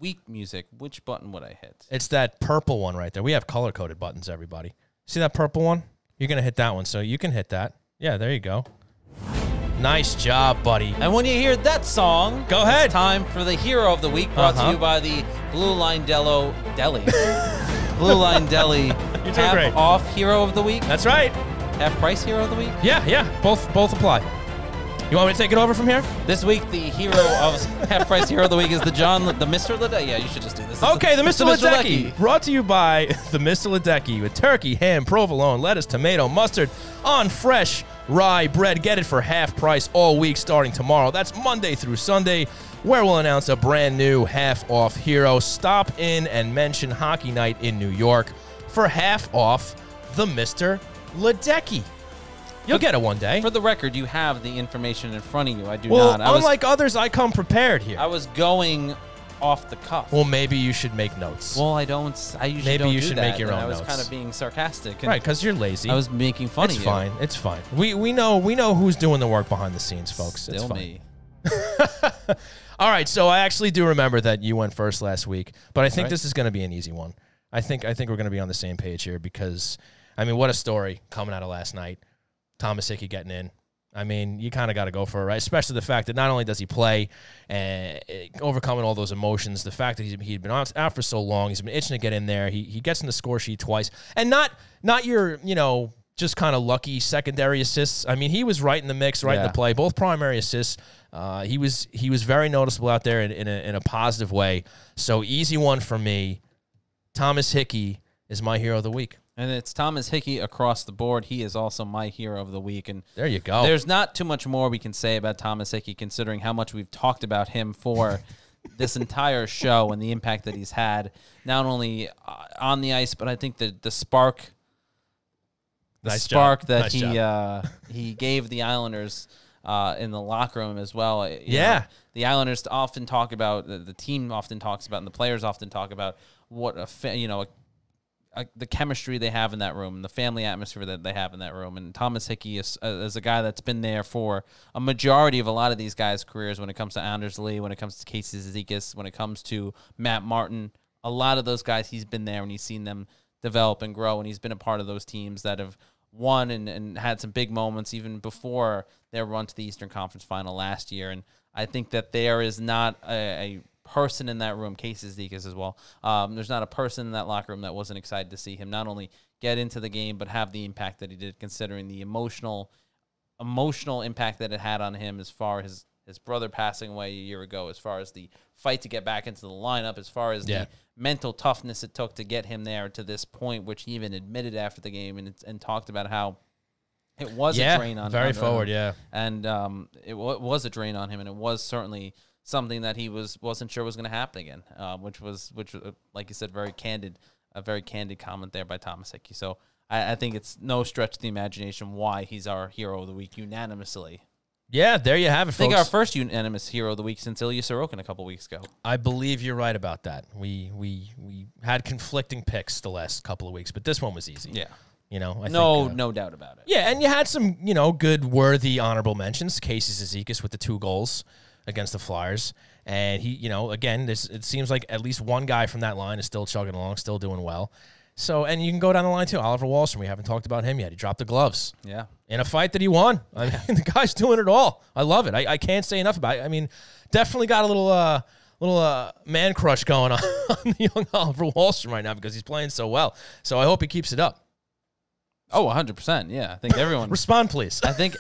week music, which button would I hit? It's that purple one right there. We have color-coded buttons, everybody. See that purple one? You're going to hit that one, so you can hit that. Yeah, there you go. Nice job, buddy. And when you hear that song, go ahead. It's time for the hero of the week, brought to you by the Blue Line Deli. Blue Line Deli. You're doing great. Off hero of the week. That's right. Half price hero of the week. Yeah. Both apply. You want me to take it over from here? This week, the hero of half price hero of the week is the Mr. Ledecky. Yeah, you should just do this. Okay, the Mr. Ledecky. Brought to you by the Mr. Ledecky with turkey, ham, provolone, lettuce, tomato, mustard on fresh rye bread. Get it for half price all week starting tomorrow. That's Monday through Sunday, where we'll announce a brand new half off hero. Stop in and mention Hockey Night in New York for half off the Mr. Ledecky. You'll get it one day. For the record, you have the information in front of you. I do not. Well, unlike others, I come prepared here. I was going off the cuff. Well, maybe you should make notes. Well, I don't. I usually maybe don't you do should that, make your own notes. I was kind of being sarcastic. Right, because you're lazy. I was making fun of you. It's fine. It's fine. We know who's doing the work behind the scenes, folks. Still it's fine. Me. All right, so I actually do remember that you went first last week, but I think right. This is going to be an easy one. I think we're going to be on the same page here because, I mean, what a story coming out of last night. Thomas Hickey getting in. I mean, you kind of got to go for it, right? Especially the fact that not only does he play and overcoming all those emotions, the fact that he'd been out for so long, he's been itching to get in there. He gets in the score sheet twice, and not your just kind of lucky secondary assists. I mean, he was right in the mix, right in the play. Both primary assists. He was very noticeable out there in a positive way. So easy one for me. Thomas Hickey is my hero of the week. And it's Thomas Hickey across the board. He is also my hero of the week. And there you go. There's not too much more we can say about Thomas Hickey, considering how much we've talked about him for this entire show and the impact that he's had, not only on the ice, but I think the spark, that he gave the Islanders in the locker room as well. You know, the Islanders often talk about, the team often talks about, and the players often talk about what the chemistry they have in that room, and the family atmosphere that they have in that room. And Thomas Hickey is a guy that's been there for a majority of a lot of these guys' careers when it comes to Anders Lee, when it comes to Casey Zizekas, when it comes to Matt Martin. A lot of those guys, he's been there and he's seen them develop and grow, and he's been a part of those teams that have won and had some big moments even before their run to the Eastern Conference Final last year. And I think that there is not a person in that room, Casey Zizekas as well, there's not a person in that locker room that wasn't excited to see him not only get into the game but have the impact that he did, considering the emotional impact that it had on him, as far as his brother passing away a year ago, as far as the fight to get back into the lineup, as far as the mental toughness it took to get him there to this point, which he even admitted after the game and talked about how it was a drain on him. Very forward, and it was a drain on him, and it was certainly something that he wasn't sure was going to happen again, which was like you said, a very candid comment there by Thomas Hickey. So I think it's no stretch of the imagination why he's our hero of the week unanimously. Yeah, there you have it, folks. I think our first unanimous hero of the week since Ilya Sorokin a couple weeks ago. I believe you're right about that. We had conflicting picks the last couple of weeks, but this one was easy. Yeah. You know, no doubt about it. Yeah, and you had some, good, worthy, honorable mentions. Casey Zizekas with the 2 goals against the Flyers. And he, again, it seems like at least one guy from that line is still chugging along, still doing well. So, and you can go down the line too. Oliver Wahlstrom, we haven't talked about him yet. He dropped the gloves. Yeah. In a fight that he won. I mean, the guy's doing it all. I love it. I can't say enough about it. I mean, definitely got a little man crush going on the young Oliver Wahlstrom right now because he's playing so well. So I hope he keeps it up. Oh, 100%. Yeah. I think everyone. Respond, please. I think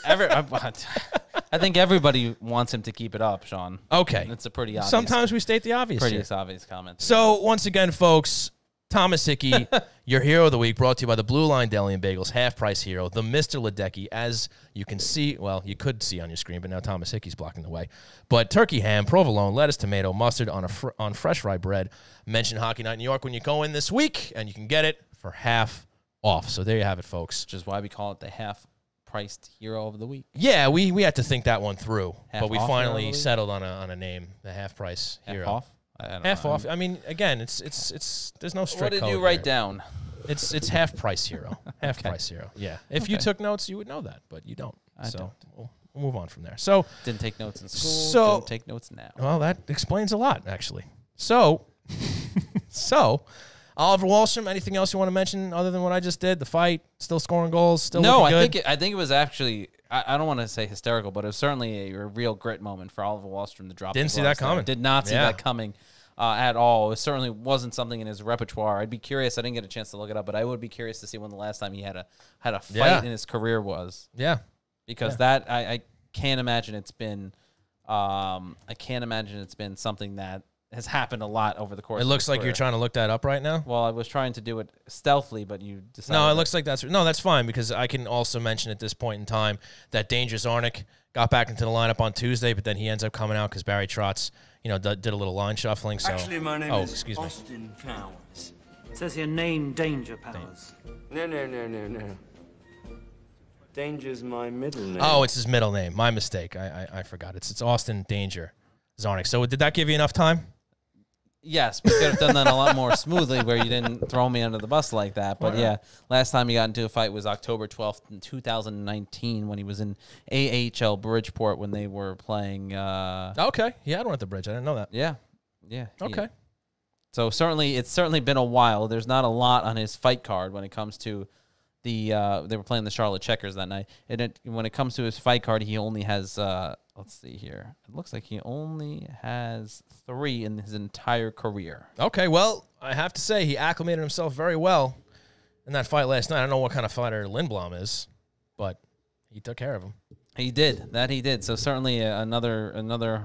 everybody wants him to keep it up, Sean. Okay. It's a pretty obvious. Sometimes we state the obvious. Obvious comment. So, once again, folks, Thomas Hickey, your hero of the week, brought to you by the Blue Line Deli and Bagels, half-price hero, the Mr. Ledecky. As you can see, well, you could see on your screen, but now Thomas Hickey's blocking the way. But turkey ham, provolone, lettuce, tomato, mustard on fresh rye bread. Mention Hockey Night in New York when you go in this week, and you can get it for half off. So there you have it, folks. Which is why we call it the half-priced hero of the week. Yeah, we had to think that one through, but we finally hero settled on a name, the half-price hero. Half off? Half off. I mean, again, it's there's no strict code. What did you write down? It's half price hero. Half price hero. Yeah. If you took notes, you would know that, but you don't. I don't. We'll move on from there. So didn't take notes in school. Didn't take notes now. Well, that explains a lot, actually. So Oliver Wahlstrom, anything else you want to mention other than what I just did? The fight, still scoring goals, still looking good? I think it was actually, I don't want to say hysterical, but it was certainly a real grit moment for Oliver Wahlstrom to drop. Didn't see that coming. Did not see that coming at all. It certainly wasn't something in his repertoire. I'd be curious. I didn't get a chance to look it up, but I would be curious to see when the last time he had a fight in his career was. Yeah, because that I can't imagine it's been. I can't imagine it's been something that has happened a lot over the course. It looks like you're trying to look that up right now. Well, I was trying to do it stealthily, but you decided. No, it looks like that's fine because I can also mention at this point in time that Danger Zarnik got back into the lineup on Tuesday, but then he ends up coming out because Barry Trotz, did a little line shuffling. So, actually, my name is Austin Powers. It says your name, Danger Powers. No. Danger's my middle name. Oh, it's his middle name. My mistake. I forgot. It's Austin Danger Zarnik. So did that give you enough time? Yes, we could have done that a lot more smoothly where you didn't throw me under the bus like that. But yeah, last time he got into a fight was October 12th in 2019 when he was in AHL Bridgeport when they were playing. Okay, he had one at the Bridge. I didn't know that. Yeah. Okay. So it's certainly been a while. There's not a lot on his fight card when it comes to they were playing the Charlotte Checkers that night. And when it comes to his fight card, he only has let's see here. It looks like he only has 3 in his entire career. Okay, well, I have to say he acclimated himself very well in that fight last night. I don't know what kind of fighter Lindblom is, but he took care of him. He did. That he did. So certainly another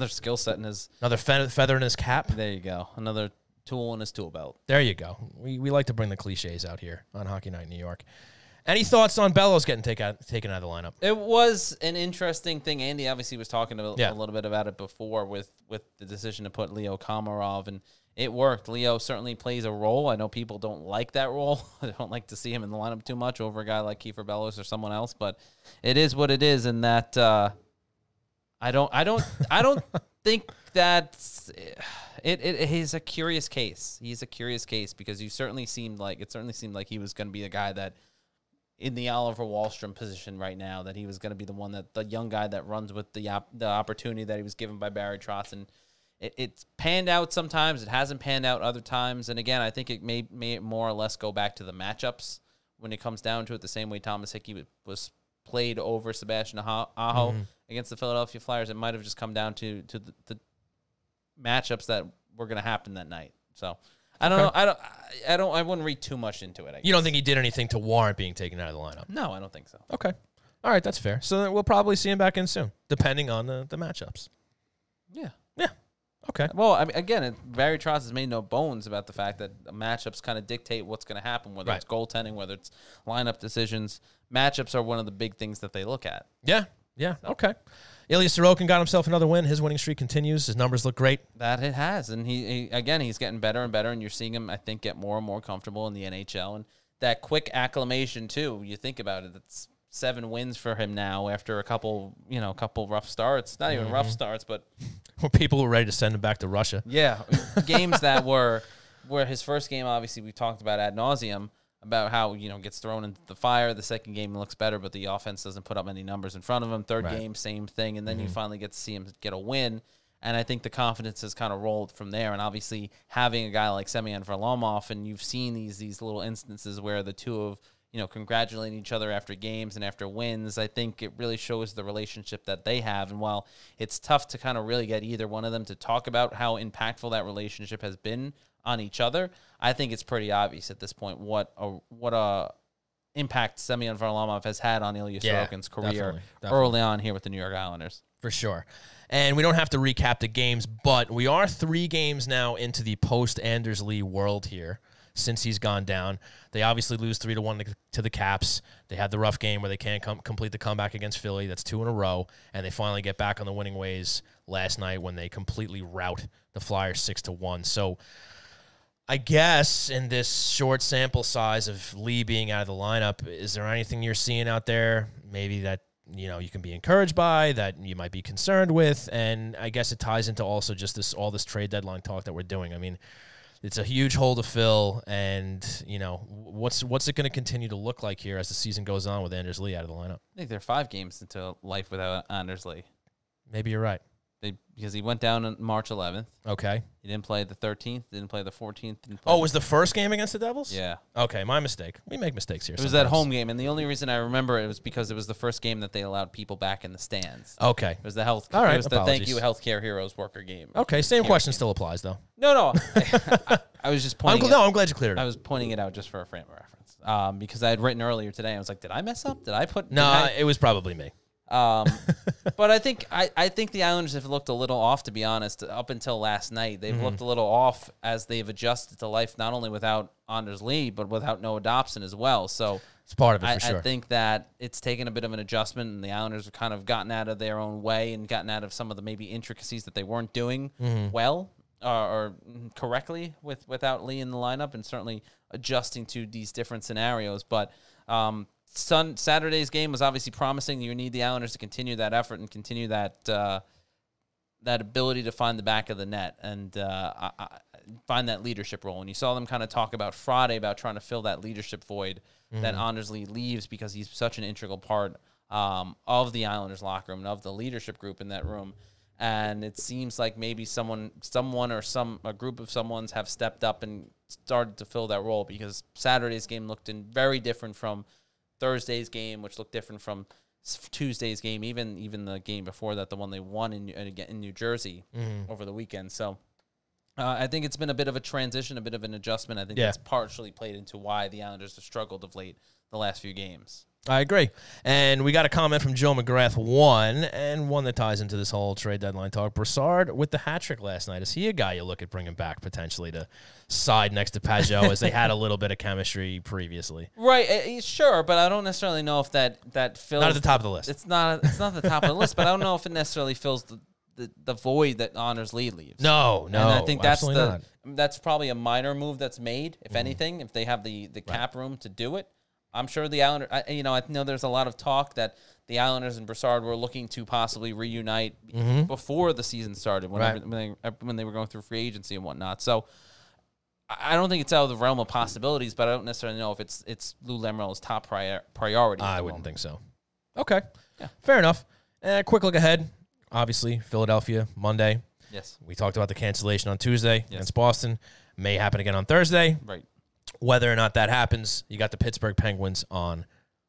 skill set in his... Another feather in his cap. There you go. Another tool in his tool belt. There you go. We like to bring the cliches out here on Hockey Night in New York. Any thoughts on Bellows getting taken out of the lineup? It was an interesting thing. Andy obviously was talking a Yeah. little bit about it before with the decision to put Leo Komarov, and it worked. Leo certainly plays a role. I know people don't like that role. They don't like to see him in the lineup too much over a guy like Kiefer Bellows or someone else, but it is what it is, and that I don't think that he's a curious case. He's a curious case because it certainly seemed like he was going to be a guy that in the Oliver Wahlstrom position right now, that he was going to be the one that the young guy that runs with the opportunity that he was given by Barry Trotz. And it's panned out sometimes. It hasn't panned out other times. And again, I think it may more or less go back to the matchups when it comes down to it, the same way Thomas Hickey was played over Sebastian Aho against the Philadelphia Flyers. It might have just come down to the matchups that were going to happen that night. So I don't know. I wouldn't read too much into it. You don't think he did anything to warrant being taken out of the lineup? No, I don't think so. Okay. All right, that's fair. So then we'll probably see him back in soon, depending on the matchups. Yeah. Yeah. Okay. Well, I mean, again, Barry Trotz has made no bones about the fact that the matchups kind of dictate what's going to happen, whether it's goaltending, whether it's lineup decisions. Matchups are one of the big things that they look at. Yeah. Yeah. Okay. Ilya Sorokin got himself another win. His winning streak continues. His numbers look great. That it has. And he's getting better and better, and you're seeing him, I think, get more and more comfortable in the NHL. And that quick acclimation, too, you think about it, it's 7 wins for him now after a couple rough starts. Not even rough starts, but people were ready to send him back to Russia. Yeah, games that were his first game, obviously, we talked about ad nauseum, about how, gets thrown into the fire. The second game looks better, but the offense doesn't put up many numbers in front of him. Third game, same thing. And then you finally get to see him get a win. And I think the confidence has kind of rolled from there. And obviously having a guy like Semyon Varlamov, and you've seen these little instances where the two of, congratulating each other after games and after wins, I think it really shows the relationship that they have. And while it's tough to kind of really get either one of them to talk about how impactful that relationship has been on each other, I think it's pretty obvious at this point what a impact Semyon Varlamov has had on Ilya Sorokin's career early on here with the New York Islanders. For sure. And we don't have to recap the games, but we are 3 games now into the post-Anders Lee world here since he's gone down. They obviously lose 3-1 to the Caps. They had the rough game where they can't complete the comeback against Philly. That's 2 in a row. And they finally get back on the winning ways last night when they completely rout the Flyers 6-1. So I guess in this short sample size of Lee being out of the lineup, is there anything you're seeing out there maybe that you can be encouraged by, that you might be concerned with? And I guess it ties into also just all this trade deadline talk that we're doing. I mean, it's a huge hole to fill, and what's it going to continue to look like here as the season goes on with Anders Lee out of the lineup? I think they're 5 games into life without Anders Lee. Maybe you're right. Because he went down on March 11th. Okay. He didn't play the 13th. Didn't play the 14th. Oh, it was the first game against the Devils? Yeah. Okay, my mistake. We make mistakes here. It was that home game, and the only reason I remember it was because it was the first game that they allowed people back in the stands. Okay. It was the health. All right, it was the apologies. Thank You Healthcare Heroes worker game. Okay, same question still applies though. No. I was just pointing. I'm glad you cleared it. I was pointing it out just for a frame of reference. Because I had written earlier today. I was like, did I mess up? Did I put? It was probably me. But I think the Islanders have looked a little off, to be honest. Up until last night, they've looked a little off as they've adjusted to life, not only without Anders Lee, but without Noah Dobson as well. So it's part of it for sure. I think that it's taken a bit of an adjustment, and the Islanders have kind of gotten out of their own way and gotten out of some of the maybe intricacies that they weren't doing well or correctly without Lee in the lineup, and certainly adjusting to these different scenarios. But Saturday's game was obviously promising. You need the Islanders to continue that effort and continue that ability to find the back of the net and find that leadership role. And you saw them kind of talk about Friday about trying to fill that leadership void that Anders Lee leaves, because he's such an integral part of the Islanders locker room and of the leadership group in that room. And it seems like maybe someone or a group of someones have stepped up and started to fill that role, because Saturday's game looked very different from Thursday's game, which looked different from Tuesday's game, even the game before that, the one they won in New Jersey over the weekend. So I think it's been a bit of a transition, a bit of an adjustment. I think that's partially played into why the Islanders have struggled of late the last few games. I agree. And we got a comment from Joe McGrath, and one that ties into this whole trade deadline talk. Brassard with the hat trick last night. Is he a guy you look at bringing back potentially to side next to Pajot as they had a little bit of chemistry previously? Right, sure, but I don't necessarily know if that fills... Not at the top of the list. It's not the top of the list, but I don't know if it necessarily fills the void that Honors Lee leaves. No, And I think not. that's probably a minor move that's made, if anything, if they have the cap room to do it. I'm sure the Islanders, I know there's a lot of talk that the Islanders and Brassard were looking to possibly reunite before the season started, when they were going through free agency and whatnot. So I don't think it's out of the realm of possibilities, but I don't necessarily know if it's Lou Lamoriello's top priority. I wouldn't think so. Okay, yeah, fair enough. Quick look ahead. Obviously, Philadelphia, Monday. Yes. We talked about the cancellation on Tuesday against Boston. May happen again on Thursday. Right. Whether or not that happens, you got the Pittsburgh Penguins on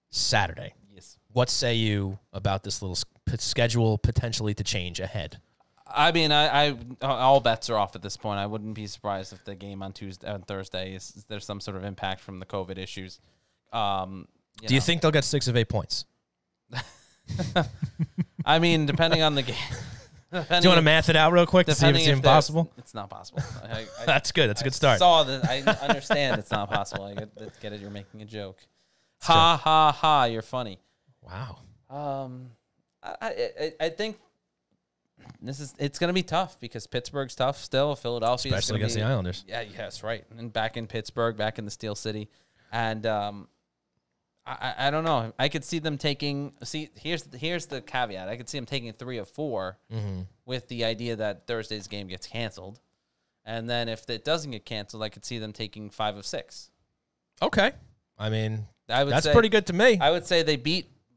Saturday. Yes. What say you about this little schedule potentially to change ahead? I mean, I all bets are off at this point. I wouldn't be surprised if the game on Thursday there's some sort of impact from the COVID issues. Do you think they'll get 6 of 8 points? I mean, depending on the game. Do you want to math it out real quick to see if it's even possible? It's not possible. That's good. That's a good start. I understand it's not possible. I get it. You're making a joke. Ha, ha, ha. You're funny. Wow. I think it's going to be tough because Pittsburgh's tough still. Philadelphia, especially against the Islanders. Yeah, yes, right. And back in Pittsburgh, back in the Steel City, and I don't know. I could see them taking. See, here's the caveat. I could see them taking 3 of 4 with the idea that Thursday's game gets canceled, and then if it doesn't get canceled, I could see them taking 5 of 6. Okay, I mean that's say, pretty good to me. I would say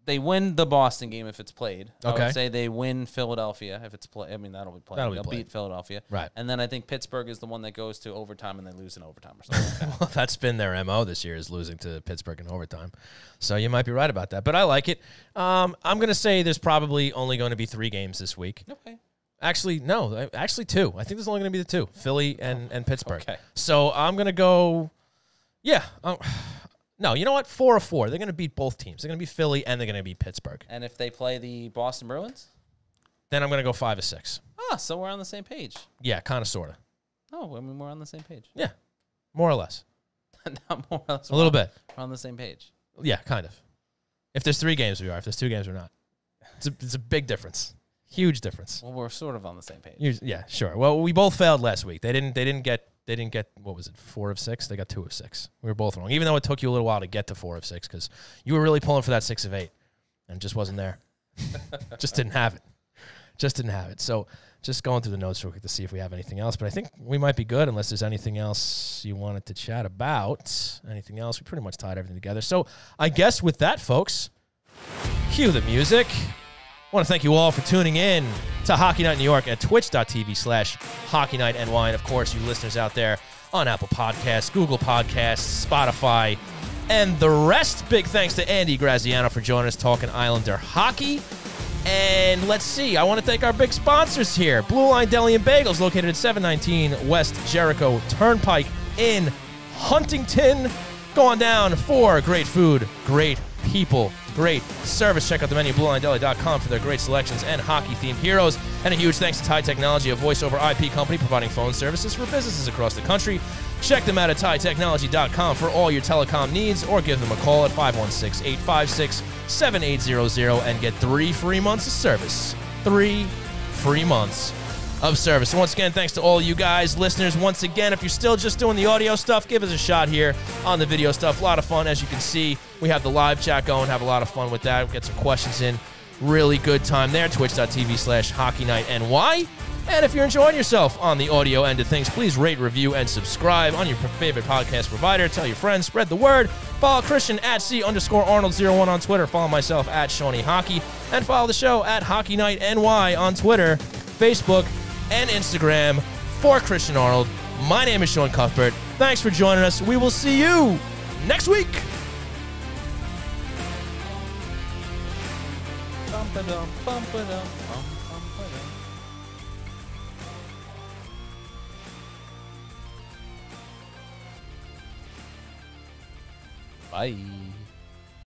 they win the Boston game if it's played. Okay. I would say they win Philadelphia if it's played. I mean, that'll be played. They'll beat Philadelphia. Right. And then I think Pittsburgh is the one that goes to overtime and they lose in overtime or something like that. Well, that's been their MO this year, is losing to Pittsburgh in overtime. So you might be right about that. But I like it. I'm going to say there's probably only going to be 3 games this week. Okay. Actually, no. Actually, 2. I think there's only going to be the 2, Philly and Pittsburgh. Okay. So I'm going to go, no, you know what? 4 of 4. They're going to beat both teams. They're going to beat Philly and they're going to beat Pittsburgh. And if they play the Boston Bruins? Then I'm going to go 5 of 6. So we're on the same page. Yeah, kind of, sort of. Oh, I mean, we're on the same page. Yeah, more or less. Not more or less. A little bit. We're on the same page. Yeah, kind of. If there's 3 games, we are. If there's 2 games, we're not. It's a big difference. Huge difference. Well, we're sort of on the same page. Yeah, sure. Well, we both failed last week. They didn't get, what was it, 4 of 6? They got 2 of 6. We were both wrong, even though it took you a little while to get to 4 of 6 because you were really pulling for that 6 of 8 and it just wasn't there. Just didn't have it. So just going through the notes real quick to see if we have anything else. But I think we might be good unless there's anything else you wanted to chat about. Anything else? We pretty much tied everything together. So I guess with that, folks, cue the music. I want to thank you all for tuning in to Hockey Night New York at twitch.tv/HockeyNightNY. And, of course, you listeners out there on Apple Podcasts, Google Podcasts, Spotify, and the rest. Big thanks to Andy Graziano for joining us talking Islander hockey. And let's see, I want to thank our big sponsors here. Blue Line Deli and Bagels, located at 719 West Jericho Turnpike in Huntington. Go on down for great food, great people, great service. Check out the menu at BlueLineDeli.com for their great selections and hockey-themed heroes. And a huge thanks to Tide Technology, a voice-over IP company providing phone services for businesses across the country. Check them out at TideTechnology.com for all your telecom needs, or give them a call at 516-856-7800 and get 3 free months of service. 3 free months of service. So once again, thanks to all you guys, listeners. Once again, if you're still just doing the audio stuff, give us a shot here on the video stuff. A lot of fun, as you can see. We have the live chat going, have a lot of fun with that. Get some questions in. Really good time there. Twitch.tv/HockeyNightNY. And if you're enjoying yourself on the audio end of things, please rate, review, and subscribe on your favorite podcast provider. Tell your friends, spread the word. Follow Christian at C_Arnold01 on Twitter. Follow myself at Shawnee Hockey. And follow the show at Hockey Night NY on Twitter, Facebook, and Instagram. For Christian Arnold, my name is Sean Cuthbert. Thanks for joining us. We will see you next week. Bye.